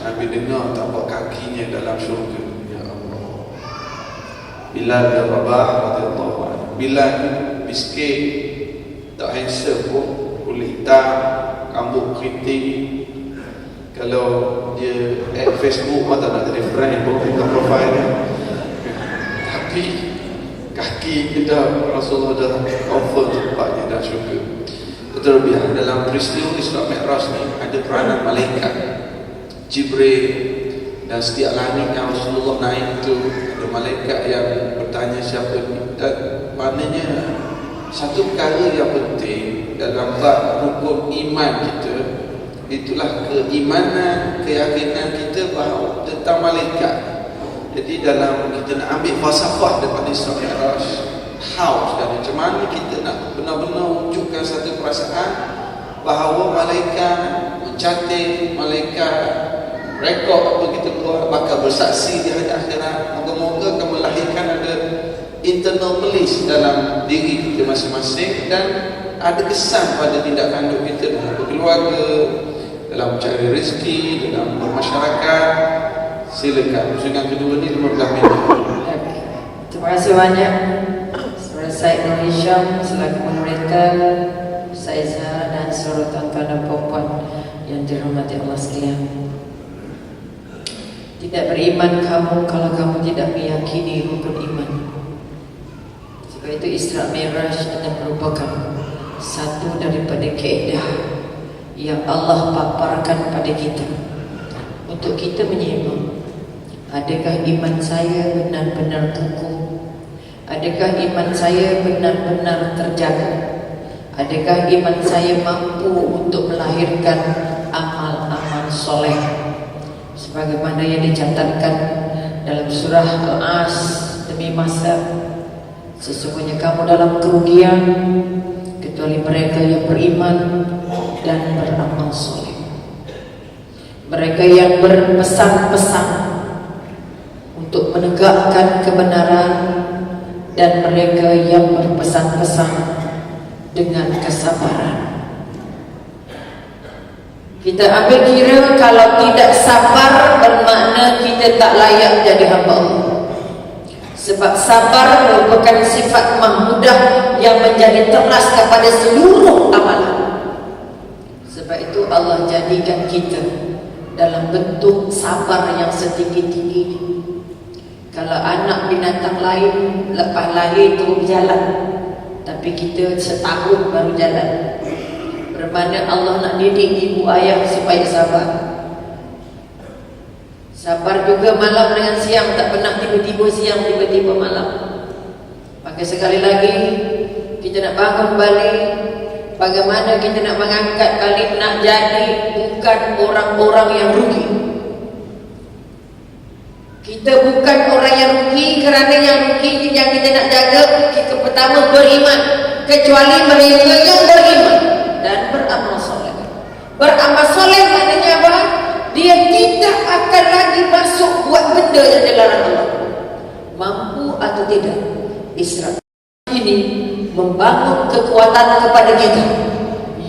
Nabi dengar tapak kakinya dalam syurga. Ya Allah, Bilal bin Rabah radhiyallahu anhu. Bilal ni miskin, tak handsome pun, kulit hitam, rambut keriting. Kalau dia add Facebook, tak nak jadi friend pun, bukan profile dia. Tapi kaki kita Rasulullah dah offer tempatnya dalam syurga. Terlebih dalam peristiwa Isra Mi'raj ni ada peranan malaikat. Jibril, dan setiap langit yang Rasulullah naik itu ada malaikat yang bertanya siapa ni. Dan maknanya satu perkara yang penting dalam bab rukun iman kita, itulah keimanan, keyakinan kita bahawa tentang malaikat. Jadi dalam kita nak ambil falsafah daripada Isra Mi'raj, dan macam mana kita nak benar-benar wujudkan satu perasaan bahawa malaikat mencatat, malaikat rekod apa kita buat, bakal bersaksi di hari akhirat. Moga-moga akan melahirkan ada internal police dalam diri kita masing-masing, dan ada kesan pada tindak tanduk kita dalam berkeluarga, dalam mencari rezeki, dalam bermasyarakat. Silakan, usungan kedua ni 15 minit. Terima kasih banyak Saudara Syed Nur Hisham selaku moderator, Syed Zahra dan seluruh tuan-tuan dan puan-puan yang dirahmati Allah sekalian. Tidak beriman kamu kalau kamu tidak meyakini rukun iman. Sebab itu Isra Mi'raj adalah merupakan satu daripada kaedah yang Allah paparkan pada kita untuk kita menyimak. Adakah iman saya benar-benar kukuh? Adakah iman saya benar-benar terjaga? Adakah iman saya mampu untuk melahirkan amal-amal soleh sebagaimana yang dicatatkan dalam surah Al-As, demi masa sesungguhnya kamu dalam kerugian kecuali mereka yang beriman dan beramal soleh. Mereka yang berpesan-pesan untuk menegakkan kebenaran, dan mereka yang berpesan-pesan dengan kesabaran. Kita ambil kira kalau tidak sabar bermakna kita tak layak jadi hamba Allah. Sebab sabar merupakan sifat mahmudah yang menjadi teras kepada seluruh amalan. Sebab itu Allah jadikan kita dalam bentuk sabar yang setinggi-tinggi. Kalau anak binatang lain lepas lahir terus berjalan, tapi kita setahun baru jalan, bermakna Allah nak didik ibu ayah supaya sabar. Sabar juga malam dengan siang, tak pernah tiba-tiba siang, tiba-tiba malam. Maka sekali lagi kita nak bangun balik. Bagaimana kita nak mengangkat kali nak jadi bukan orang-orang yang rugi. Kita bukan orang yang rugi, kerana yang rugi yang kita nak jaga, kita pertama beriman. Kecuali mereka yang beriman dan beramal soleh. Beramal soleh maknanya apa? Dia tidak akan lagi masuk buat benda yang dilarang Allah. Mampu atau tidak? Isra ini membangun kekuatan kepada kita.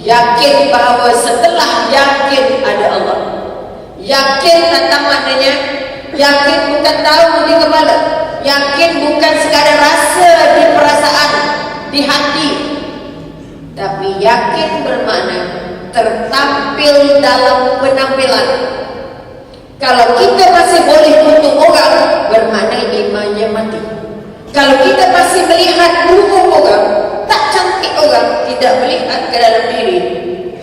Yakin bahawa setelah yakin ada Allah. Yakin tentang maknanya, yakin bukan tahu di kepala, yakin bukan sekadar rasa di perasaan, di hati, tapi yakin bermakna tertampil dalam penampilan. Kalau kita masih boleh untuk orang, bermakna imannya mati. Kalau kita masih melihat buruk orang, tak cantik orang, tidak melihat ke dalam diri,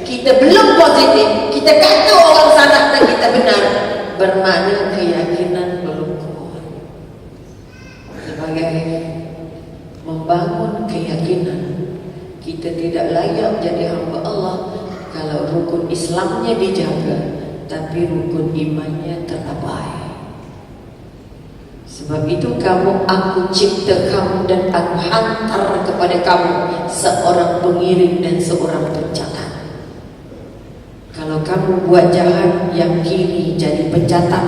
kita belum positif, kita kata orang salah dan kita benar, bermakna keyakinan belum kuat. Sebagai membangun keyakinan, kita tidak layak jadi hamba Allah kalau rukun Islamnya dijaga, tapi rukun imannya terabai. Sebab itu aku cipta kamu dan aku hantar kepada kamu seorang pengiring dan seorang pencatat. Kalau kamu buat jahat, yang kiri jadi pencatat,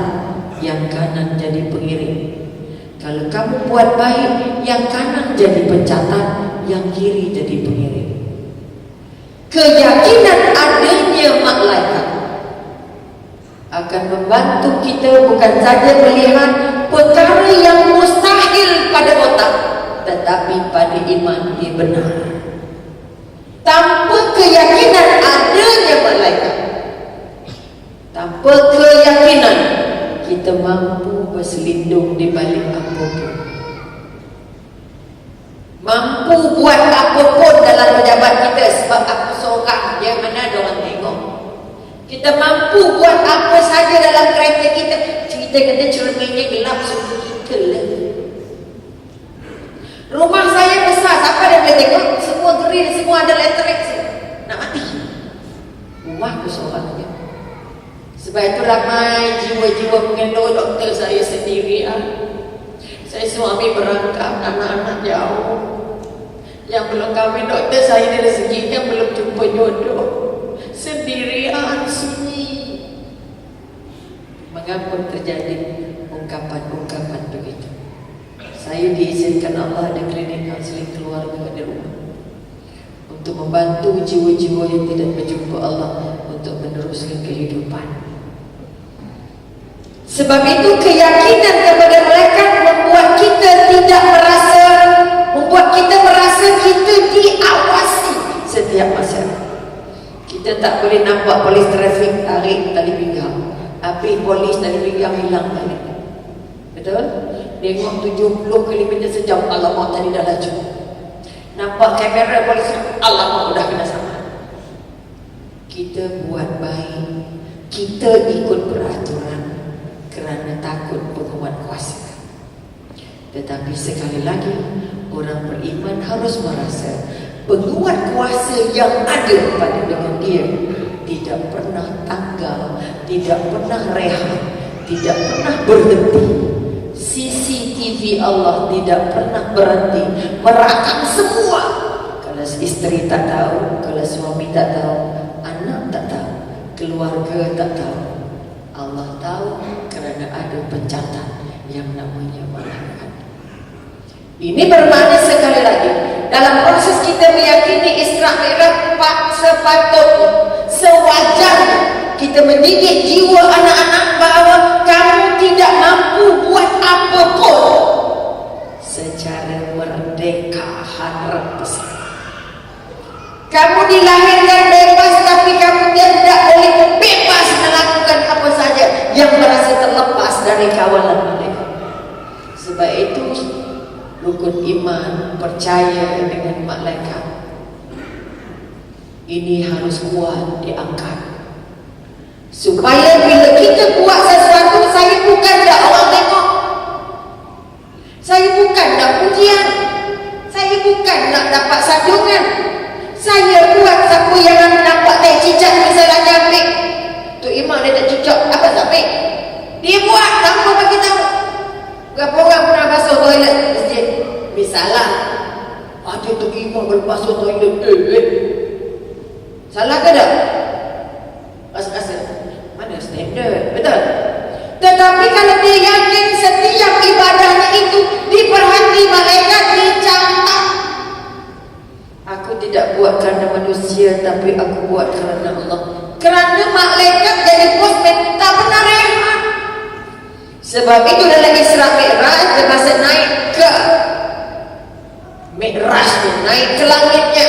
yang kanan jadi pengiring. Kalau kamu buat baik, yang kanan jadi pencatat, yang kiri jadi pengiring. Keyakinan adanya malaikat akan membantu kita bukan saja melihat perkara yang mustahil pada otak, tetapi pada iman dia benar. Tanpa keyakinan adanya malaikat, tanpa keyakinan kita mampu berselindung di balik apapun, mampu buat apapun dalam pejabat kita. Sebab aku seorang, yang mana ada orang tengok. Kita Kita mampu buat apa saja dalam kereta kita. Kita kata cerminnya gelap, suruh kita lah. Rumah saya besar, siapa dah boleh tengok? Semua grill, semua ada elektrik. Nak mati. Rumahku seorang je. Sebab itu ramai jiwa-jiwa mengendor doktor saya sendirian. Saya suami berangkat, anak-anak jauh. Yang belum kahwin doktor saya dari seginya belum jumpa jodoh. Sendirian, sunyi. Mengapa terjadi ungkapan-ungkapan begitu? Saya diizinkan Allah ada klinik kaunseling keluarga di rumah untuk membantu jiwa-jiwa yang tidak berjumpa Allah untuk meneruskan kehidupan. Sebab itu keyakinan kepada mereka membuat kita tidak merasa, membuat kita merasa kita diawasi setiap masa. Kita tak boleh nampak polis trafik tarik tali pinggang, tapi polis tali pinggang hilang balik. Betul? Tengok 70 km sejam, alamak tadi dah laju. Nampak kamera polis, alamak dah kena sama. Kita buat baik, kita ikut peraturan kerana takut penguat kuasa. Tetapi sekali lagi, orang beriman harus merasa penguat kuasa yang ada pada dengan dia tidak pernah tanggal, tidak pernah rehat, tidak pernah berhenti. CCTV Allah tidak pernah berhenti merakam semua. Kalau isteri tak tahu, kalau suami tak tahu, anak tak tahu, keluarga tak tahu, Allah tahu kerana ada pencatat yang namanya malaikat. Ini bermakna sekali lagi, dalam proses kita meyakini Isra Mi'raj sepatutnya, sewajarnya kita mendidik jiwa anak-anak bahawa kamu tidak mampu buat apapun secara merdeka 100%. Kamu dilahirkan bebas, tapi kamu tidak boleh bebas melakukan apa saja yang merasa terlepas dari kawalan mereka. Sebab itu rukun iman percaya dengan malaikat ini harus kuat diangkat. Supaya bila kita buat sesuatu, saya bukan nak orang tengok, saya bukan nak pujian, saya bukan nak dapat sanjungan. Saya buat siapa yang nampak tak cicak misalnya ambil tu imam dia tak cicak, apa tak ambil? Dia buat tanpa bagi tahu. Berapa orang pernah basuh toilet masjid? Misalnya ada tu imam berbasuh toilet, salah ke tak? Rasa-rasa mana standard, betul? Tetapi kalau dia yakin setiap ibadahnya itu diperhati malaikat, dicatat. Aku tidak buat kerana manusia, tapi aku buat kerana Allah. Kerana malaikat jadi posmen tak pernah rehat. Sebab itu dalam Isra Mi'raj, dia masa naik ke Mi'raj, naik ke langitnya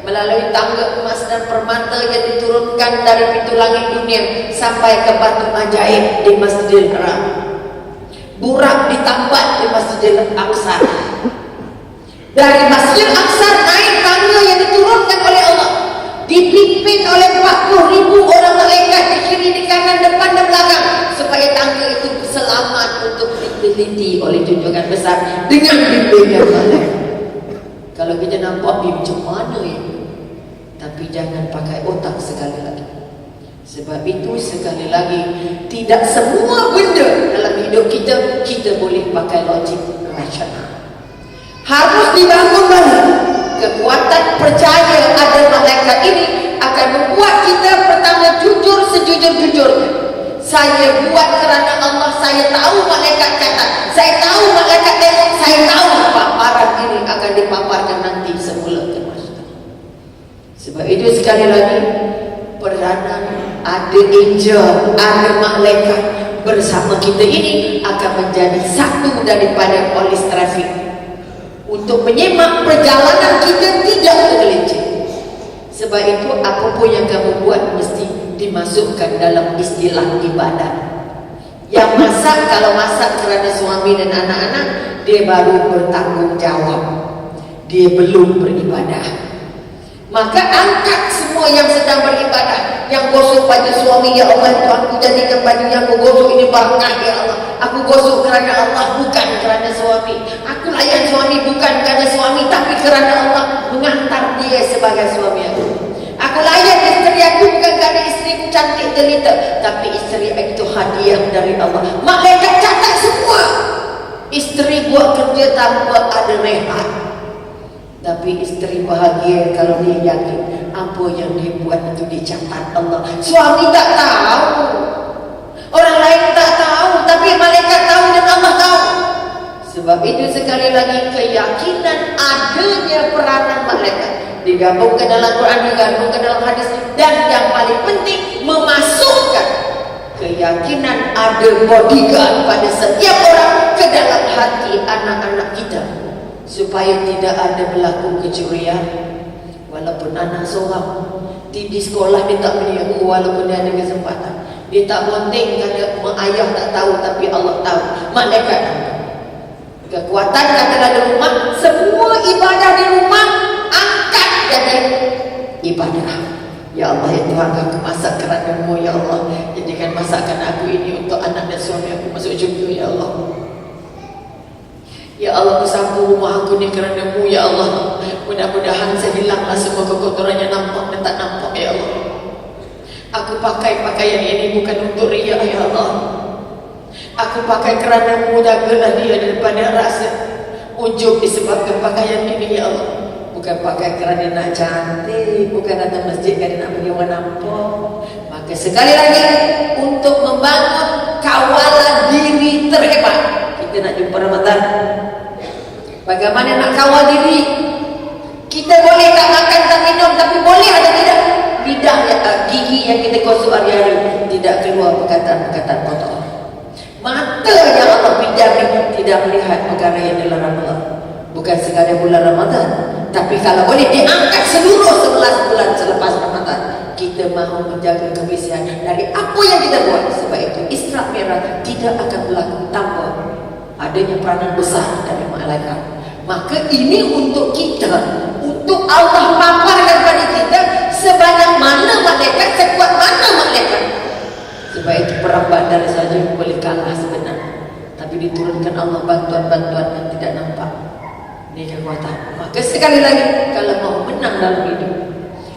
melalui tangga emas dan permata yang diturunkan dari pintu langit dunia sampai ke batu ajaib di Masjidil Haram. Burak ditambat di Masjidil Aqsa. Dari Masjidil Aqsa naik tangga yang diturunkan oleh Allah, dipimpin oleh 40.000 orang malaikat di kiri, di kanan, depan dan belakang, supaya tangga itu selamat untuk diteliti oleh junjungan besar dengan bimbingan malaikat. Kalau kita nampak macam mana ya, tapi jangan pakai otak sekali lagi. Sebab itu sekali lagi, tidak semua benda dalam hidup kita boleh pakai logik rasional. Harus dibangun balik. Kekuatan percaya ada malaikat ini akan membuat kita pertama jujur sejujur-jujurnya. Saya buat kerana Allah, saya tahu malaikat catat, saya tahu malaikat tengok, saya tahu paparan ini akan dipaparkan nanti semula ke masyarakat. Sebab itu sekali lagi, peranan ada angel, ada malaikat bersama kita ini akan menjadi satu daripada polis trafik untuk menyemak perjalanan kita tidak tergelincir. Sebab itu apapun yang kamu buat mesti dimasukkan dalam istilah ibadah. Yang masak, kalau masak kerana suami dan anak-anak, dia baru bertanggungjawab, dia belum beribadah. Maka angkat semua semua yang sedang beribadah, yang gosok baju suami, ya Allah, itu aku jadikan baju yang aku gosok ini barakah, ya Allah. Aku gosok kerana Allah, bukan kerana suami. Aku layan suami bukan kerana suami, tapi kerana Allah mengantar dia sebagai suami aku. Aku layan isteri aku bukan kerana isteriku cantik jelita, tapi isteri itu hadiah dari Allah. Malaikat catat semua. Isteri buat kerja tanpa ada rehat, tapi isteri bahagia kalau dia yakin apa yang dia buat itu dicatat Allah. Suami tak tahu, orang lain tak tahu, tapi malaikat tahu dan Allah tahu. Sebab itu sekali lagi keyakinan adanya peranan malaikat digabungkan dalam Quran, digabungkan dalam hadis, dan yang paling penting memasukkan keyakinan ada bodyguard pada setiap orang ke dalam hati anak-anak kita, supaya tidak ada berlaku kecurian. Walaupun anak seorang di sekolah dia tak meniaga, walaupun dia ada kesempatan, dia tak penting kerana mak ayah tak tahu, tapi Allah tahu, malaikat tahu. Kekuatan katalah di rumah, semua ibadah di rumah angkat jadi ibadah. Ya Allah, ya Tuhan, aku masak kerana-Mu, ya Allah. Jadikan masakan aku ini untuk anak dan suami aku masuk syurga, ya Allah. Ya Allah, aku sapu rumah aku ni kerana-Mu, ya Allah. Mudah-mudahan saya hilanglah semua kekotoran yang nampak dan tak nampak, ya Allah. Aku pakai pakaian ini bukan untuk riya, ya Allah. Aku pakai kerana-Mu, jagalah dia daripada rasa ujub disebabkan pakaian ini, ya Allah. Bukan pakai kerana nak cantik, bukan datang masjid kerana nak pergi orang nampak. Maka sekali lagi, untuk membangun kawalan diri terhebat, kita nak jumpa Ramadan. Bagaimana nak kawal diri? Kita boleh tak makan, tak minum, tapi boleh ada tidak? Lidah, gigi yang kita gosok hari-hari tidak keluar perkataan-perkataan kotor. Mata yang Allah pinjami tidak melihat perkara yang dilarang Allah. Bukan sekadar bulan Ramadan, tapi kalau boleh diangkat seluruh 11 bulan selepas Ramadan, kita mahu menjaga kebersihan dari apa yang kita buat. Sebab itu Isra Mi'raj tidak akan berlaku tanpa adanya peranan besar dari malaikat. Maka ini untuk kita, untuk Allah paparkan pada kita sebanyak mana malaikat, sekuat mana malaikat. Sebab itu perambat dari saja boleh kalah sebenarnya, tapi diturunkan Allah bantuan-bantuan yang tidak nampak. Ini kekuatan. Maka sekali lagi, kalau mau menang dalam hidup,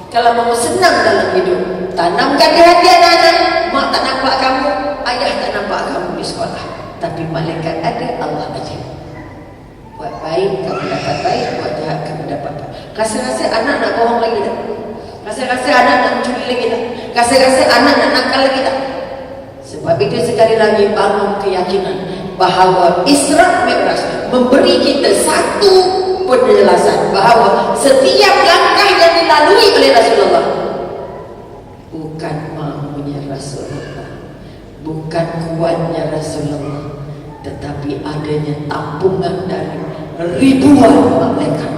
kalau mau senang dalam hidup, tanamkan di hati anak-anak. Mak tak nampak kamu, ayah tak nampak kamu di sekolah, tapi malaikat ada, Allah aja. Buat baik kamu dapat baik, buat jahat kamu dapat baik. Rasa-rasa anak nak bohong lagi tak? Rasa-rasa anak nak mencuri lagi tak? Rasa-rasa anak nak nakal lagi tak? Sebab itu sekali lagi bangun keyakinan bahawa Isra Mi'raj memberi kita satu penjelasan bahawa setiap langkah yang dilalui oleh Rasulullah bukan maunya Rasulullah, bukan kuatnya Rasulullah, tetapi adanya tampungan dari ribuan malaikat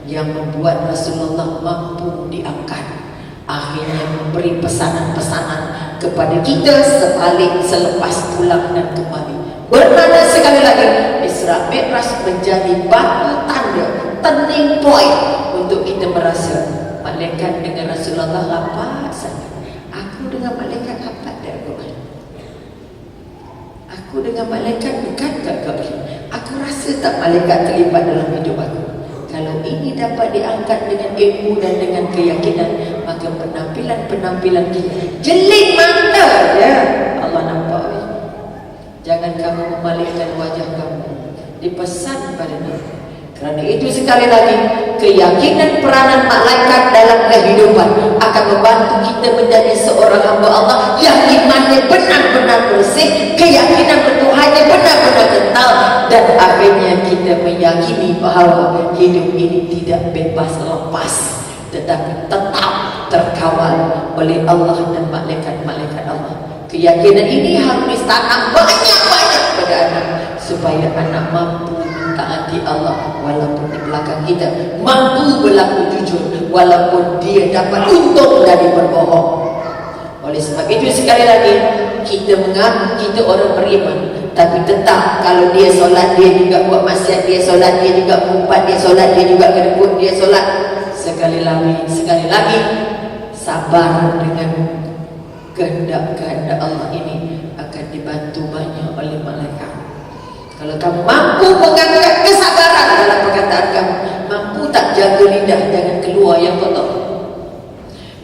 yang membuat Rasulullah mampu diangkat. Akhirnya memberi pesanan-pesanan kepada kita sebalik selepas pulang dan kembali. Bermakna sekali lagi, Isra Mi'raj menjadi batu tanda, turning point untuk kita merasa malaikat dengan Rasulullah rapat sangat. Aku dengan malaikat rapat tak kau? Aku dengan malaikat dekat tak kau? Aku rasa tak malaikat terlibat dalam hidup aku? Kalau ini dapat diangkat dengan ilmu dan dengan keyakinan, maka penampilan-penampilan kita jelik mata ya Allah nampak. Jangan kamu memalingkan wajah kamu, dipesan pada dia. Kerana itu sekali lagi, keyakinan peranan malaikat dalam kehidupan akan membantu kita menjadi seorang hamba Allah yang imannya benar-benar bersih, keyakinan bertuhannya benar-benar kental, dan akhirnya kita meyakini bahawa hidup ini tidak bebas lepas, tetapi tetap terkawal oleh Allah dan malaikat-malaikat Allah. Keyakinan ini harus ditanam banyak-banyak pada anak, supaya anak mampu taati Allah walaupun di belakang kita, mampu berlaku jujur walaupun dia dapat untung dari berbohong. Oleh sebab itu sekali lagi, kita mengaku kita orang beriman, tapi tetap kalau dia solat, dia juga buat maksiat, dia solat, dia juga mengumpat, dia solat, dia juga kedekut, dia solat. Sekali lagi, sabar dengan kehendak-kehendak Allah ini akan dibantu banyak oleh malaikat. Kalau kamu mampu mengangkat kesabaran dalam perkataan kamu, mampu tak jaga lidah jangan keluar yang kotor,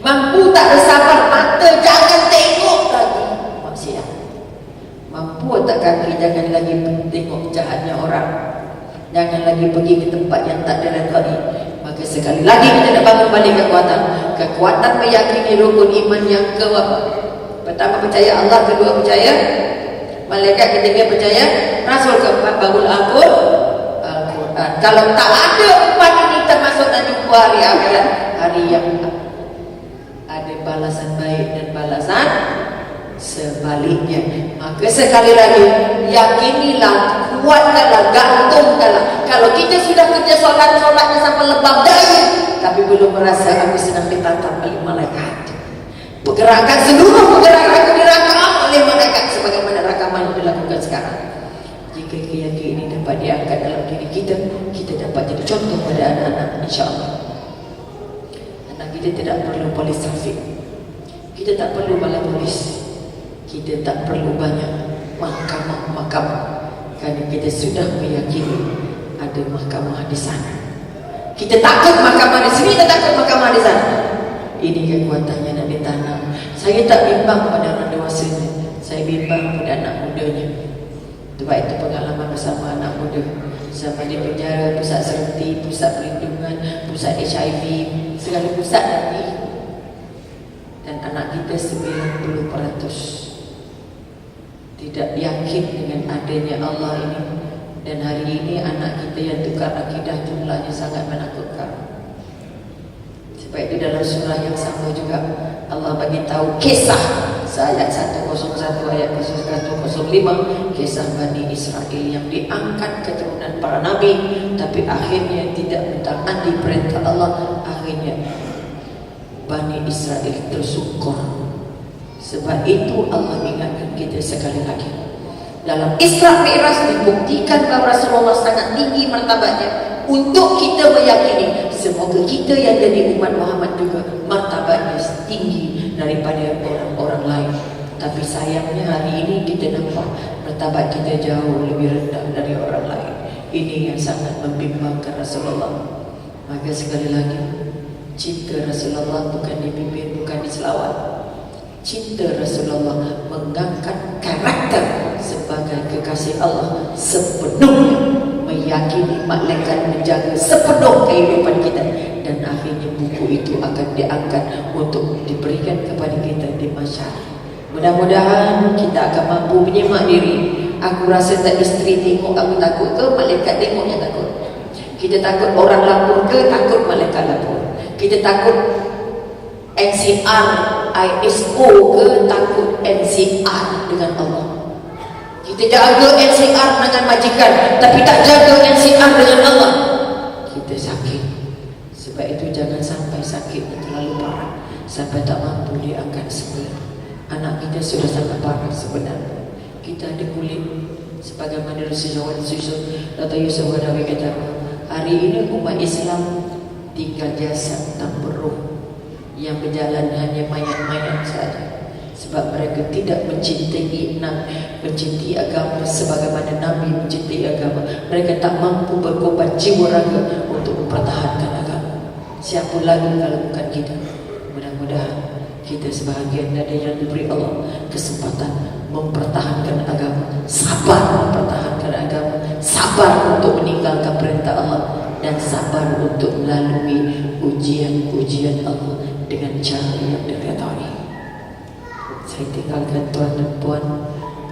mampu tak bersabar mata jangan tengok lagi maksiat, mampu tak kaki jangan lagi tengok jahatnya orang, jangan lagi pergi ke tempat yang tak diredai. Maka sekali lagi kita nak bangun balik kekuatan meyakini rukun iman yang ke-apa? Pertama percaya Allah, kedua percaya malaikat, ketiga percaya Rasul, keempat baru Al-Quran. Kalau tak ada empat ini termasuk nak jumpa hari akhirat, hari yang ada balasan baik dan balasan sebaliknya. Maka sekali lagi yakinilah, kuatkanlah, gantungkanlah. Kalau kita sudah kerja solatnya sampai lebam daya tapi belum merasa aku sedang ditatap oleh malaikat, seluruh pergerakan aku dirakam oleh malaikat sebagaimana rakaman yang dilakukan sekarang. Jika keyakinan ini dapat diangkat dalam diri kita, kita dapat jadi contoh pada anak-anak, insya-Allah. Anak kita tidak perlu polis trafik, kita tak perlu balai polis, kita tak perlu banyak mahkamah, kerana kita sudah meyakini ada mahkamah di sana. Kita takut mahkamah di sini, kita takut mahkamah di sana. Ini kekuatannya nak ditanam. Saya tak bimbang pada orang dewasanya, saya bimbang pada anak mudanya. Sebab itu pengalaman bersama anak muda, sama di penjara, pusat serti, pusat perlindungan, pusat HIV, segala pusat lagi. Dan anak kita 90% tidak yakin dengan adanya Allah ini. Dan hari ini anak kita yang tukar akidah jumlahnya sangat menakutkan. Sebab itu dalam surah yang sama juga Allah bagi tahu kisah ayat 101 ayat 105, kisah Bani Israel yang diangkat keturunan para nabi tapi akhirnya tidak mentaati perintah Allah. Akhirnya Bani Israel tersungkur. Sebab itu Allah ingatkan kita sekali lagi, dalam Isra Mi'raj dibuktikan bahawa Rasulullah sangat tinggi martabatnya untuk kita meyakini semoga kita yang jadi umat Muhammad juga martabatnya tinggi daripada orang-orang lain. Tapi sayangnya hari ini kita nampak martabat kita jauh lebih rendah dari orang lain. Ini yang sangat membimbangkan Rasulullah. Maka sekali lagi, cinta Rasulullah bukan dipimpin, bukan diselawat. Cinta Rasulullah mengangkat karakter sebagai kekasih Allah sepenuhnya, meyakini malaikat menjaga sepenuh kehidupan kita, dan akhirnya buku itu akan diangkat untuk diberikan kepada kita di masyarakat. Mudah-mudahan kita akan mampu menyemak diri. Aku rasa tak isteri tengok aku takut ke, malaikat tengok yang takut. Kita takut orang lapor ke, takut malaikat lapor. Kita takut NCR, ISO ke, takut NCR dengan Allah. Kita jaga NCR dengan majikan tapi tak jaga NCR dengan Allah, kita sakit. Sebab itu jangan sampai sakit terlalu parah sampai tak mampu diangkat sebelah. Anak kita sudah sangat parah sebenarnya. Kita ada kulit sebagaimana Rasulullah Yusuf Wadawi kata, hari ini umat Islam tinggal jasad tanpa roh, yang berjalan hanya mayat-mayat saja. Sebab mereka tidak mencintai agama sebagaimana Nabi mencintai agama. Mereka tak mampu berkorban jiwa raga untuk mempertahankan agama. Siapa lagi kalau bukan kita? Mudah-mudahan kita sebahagian dari yang diberi Allah kesempatan mempertahankan agama, sabar mempertahankan agama, sabar untuk meninggalkan perintah Allah, dan sabar untuk melalui ujian-ujian Allah dengan cara yang diridhai. Saya tinggalkan tuan dan puan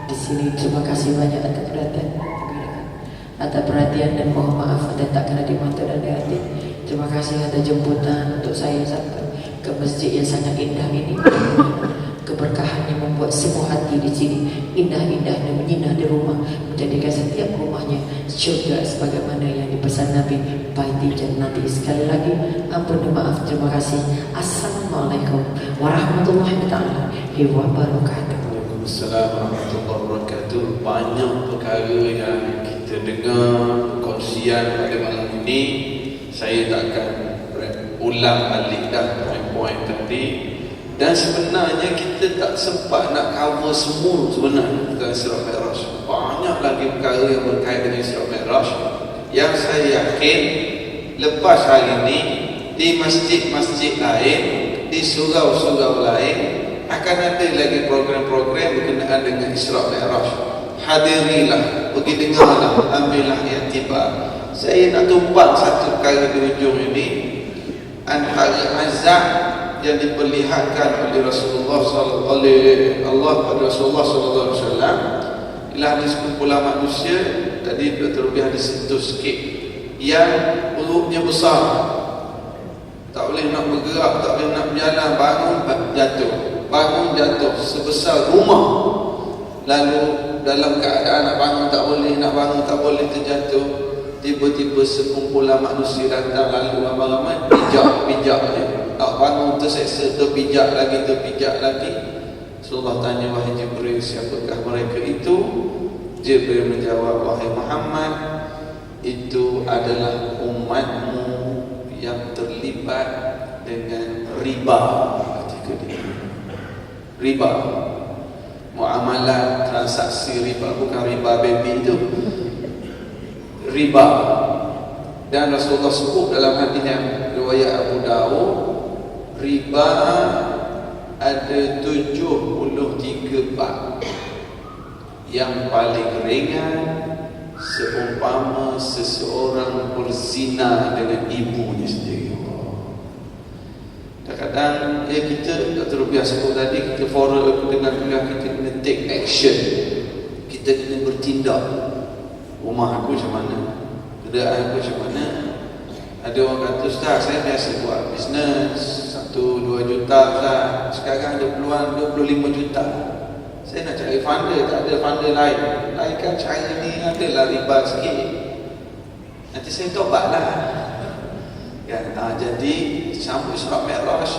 di sini. Terima kasih banyak atas perhatian dan mohon maaf atas tak kena di mata dan di hati. Terima kasih atas jemputan untuk saya sampai ke masjid yang sangat indah ini. Keberkahan yang membuat semua hati di sini indah-indah dan menyinah di rumah, menjadikan setiap rumahnya syurga sebagaimana yang dipesan Nabi, baiti jannati. Sekali lagi ampun dan maaf. Terima kasih. Assalamualaikum warahmatullahi wabarakatuh. Waalaikumsalam warahmatullahi wabarakatuh. Banyak perkara yang kita dengar kongsian pada malam ini. Saya tak akan ulang balik dah poin-poin tadi. Dan sebenarnya kita tak sempat nak cover semua sebenarnya tentang Isra Mi'raj. Banyak lagi perkara yang berkaitan dengan Isra Mi'raj yang saya yakin lepas hari ini di masjid-masjid lain, di surau-surau lain akan ada lagi program-program berkenaan dengan Isra Mi'raj. Hadirilah, pergi dengarlah, ambillah i'tibar. Saya nak tumpang satu perkara di hujung ini, antara azab yang diperlihatkan oleh Rasulullah kepada Rasulullah sallallahu alaihi wasallam ialah hadis kumpulan manusia. Tadi Dr. Rubiah ada sentuh sikit, yang perutnya besar, tak boleh nak bergerak, tak boleh nak berjalan, bangun jatuh sebesar rumah. Lalu dalam keadaan nak bangun tak boleh, terjatuh. Tiba-tiba sekumpulan manusia datang, lalu ramai-ramai pijak dia. Tak bangun, terseksa, terpijak lagi. Rasulullah tanya, wahai Jibril, siapakah mereka itu? Jibril menjawab, wahai Muhammad, itu adalah umatmu yang terlibat dengan riba. Riba, muamalah, transaksi riba, bukan riba baby itu, riba. Dan Rasulullah sebut dalam hadis yang riwayat Abu Dawud, riba ada 73 bab. Yang paling ringan seumpama seseorang berzina dengan ibunya sendiri. Kadang-kadang kita Dr. Rubiah sebut tadi, kita forum dengan kita kena take action, kita kena bertindak. Rumah aku macam mana, kerjaan aku macam mana. Ada orang kata, Ustaz, saya biasa buat bisnes 1-2 juta Ustaz, sekarang ada peluang 25 juta. Saya nak cari funder, tak ada funder lain kan cara ni adalah riba sikit, nanti saya tobat lah kan. Jadi sambut Isra Mi'raj,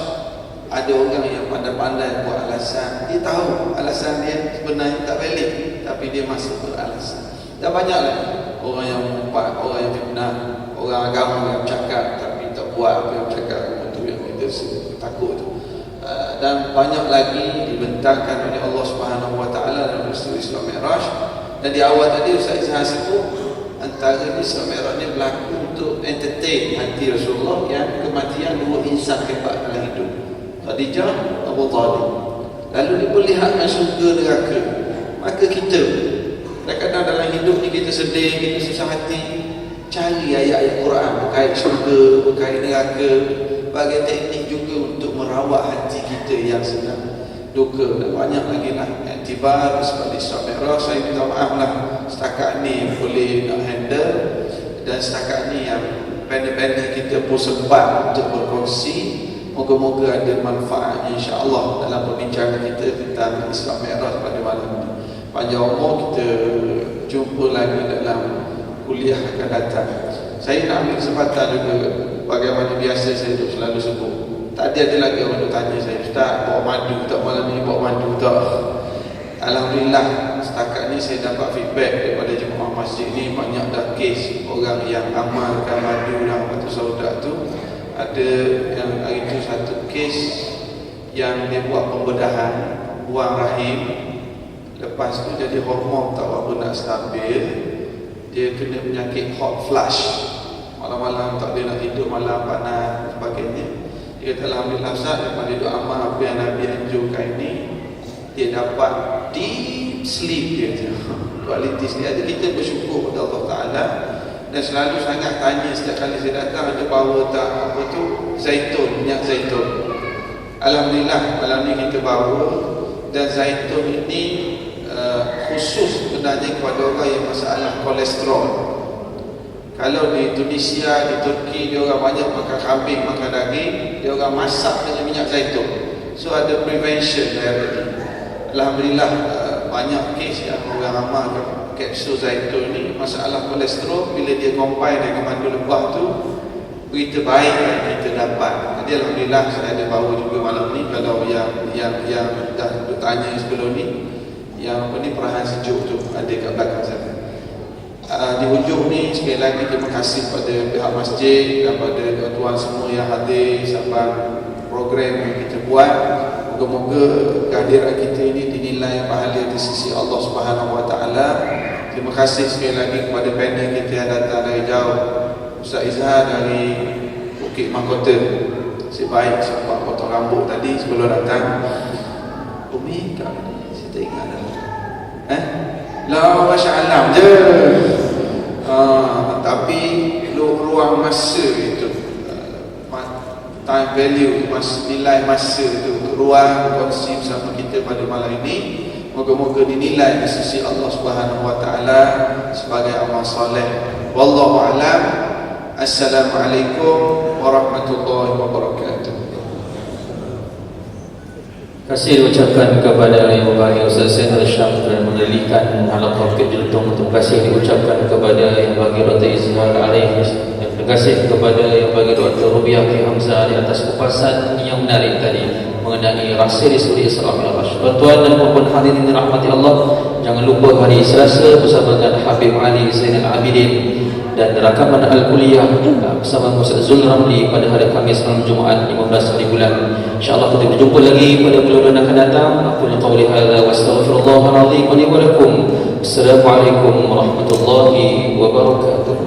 ada orang yang pandai-pandai buat alasan. Dia tahu alasan dia sebenarnya tak valid, tapi dia masih beralasan. Dan banyak lagi orang yang mengumpat, orang yang fitnah, orang agama yang cakap tapi tak buat apa yang cakap, itu yang kita takut tu. Dan banyak lagi dibentangkan oleh Allah Subhanahu Wa Taala dalam peristiwa Isra Mi'raj. Dan di awal tadi Ustaz Izhar sebut, antara Isra Mi'raj ni berlaku untuk entertain hati Rasulullah yang kematian dua insan hebat dalam hidup, Khadijah, Abu Talib. Lalu diperlihatkan syurga neraka. Maka kita kadang-kadang dalam hidup ni kita sedih, kita susah hati, cari ayat-ayat Quran berkait syurga, berkait neraka, sebagai teknik juga untuk merawat hati kita yang sedang duka. Dan banyak lagi lah iktibar seperti Isra Mi'raj. Saya minta maaf lah setakat ni boleh nak handle, dan setakat ni yang pendek-pendek kita pun sempat untuk berkongsi. Moga-moga ada manfaatnya insya-Allah dalam perbincangan kita tentang Isra Mi'raj pada malam ini. Panjang umur, kita jumpa lagi dalam kuliah akan datang. Saya nak ambil kesempatan juga, bagaimana biasa saya selalu sebut. Tadi ada lagi orang tu tanya saya, Ustaz, bawa madu tak malam ni, bawa madu tak? Alhamdulillah, setakat ni saya dapat feedback daripada jemaah masjid ni, banyak dah kes orang yang amalkan madu dalam batu sauda tu. Ada yang hari tu satu kes yang dia buat pembedahan buang rahim, lepas tu jadi hormon tak apa nak stabil, dia kena penyakit hot flush, malam-malam tak boleh nak tidur, malam panas dan sebagainya. Dia kata, alhamdulillah Ustaz, daripada doa amal apa yang Nabi anjurkan ini, dia dapat deep sleep dia tu. Kualitas dia ada. Kita bersyukur kepada Allah Ta'ala. Dan selalu sangat tanya setiap kali saya datang, ada bawa tak apa tu, zaitun, minyak zaitun. Alhamdulillah malam ni kita bawa. Dan zaitun ini khusus sebenarnya kepada orang yang masalah kolesterol. Kalau di Tunisia, di Turki, dia orang banyak makan kambing, makan daging, dia orang masak dengan minyak zaitun. So ada prevention dari. Alhamdulillah banyak kes yang orang amalkan kapsul zaitun ni, masalah kolesterol, bila dia combine dengan madu lebah tu, berita baik yang kita dapat. Jadi alhamdulillah saya ada bawa juga malam ni. Kalau yang dah bertanya sebelum ni, yang apa ni, perahan sejuk tu ada kat belakang sana. Di hujung ni sekali lagi terima kasih kepada pihak masjid dan pada tuan-tuan semua yang hadir sampai program yang kita buat. Moga-moga kehadiran kita ini dinilai pahala di sisi Allah Subhanahu Wa Taala. Terima kasih sekali lagi kepada panel kita yang datang dari jauh. Ustaz Izhar dari Bukit Mahkota. Sebaik sebab potong rambut tadi sebelum datang. Umi kat mana? Saya tak ingat dah. La masyaallah je. Tapi ruang masa itu, time value, nilai masa itu, ruang kongsi bersama kita pada malam ini, moga-moga dinilai di sisi Allah Subhanahu Wa Taala sebagai amal soleh. Wallahu a'lam. Assalamualaikum warahmatullahi wabarakatuh. Terima kasih diucapkan kepada Yang Bahagia Ustaz Said Al-Syam kerana mengendalikan halaqah Kejelutong. Terima kasih diucapkan kepada Yang Bahagia Dr. Izhar Arif. Terima kasih kepada Yang Bahagia Dr. Rubiah P. Hamzah di atas kupasan yang menarik tadi mengenai rahsia di suri Isra Mi'raj. Tuan dan puan hadirin dirahmati Allah, jangan lupa hari Selasa bersama dengan Habib Ali Zainal Abidin dan rakaman Al-Kuliah bersama Ustaz Zul Ramli pada hari Khamis malam Jumaat 15 hari bulan. InsyaAllah kita berjumpa lagi pada bulan akan datang. Aku qawli hadza wa astaghfirullahal azim wa li wa lakum. Assalamualaikum warahmatullahi wabarakatuh.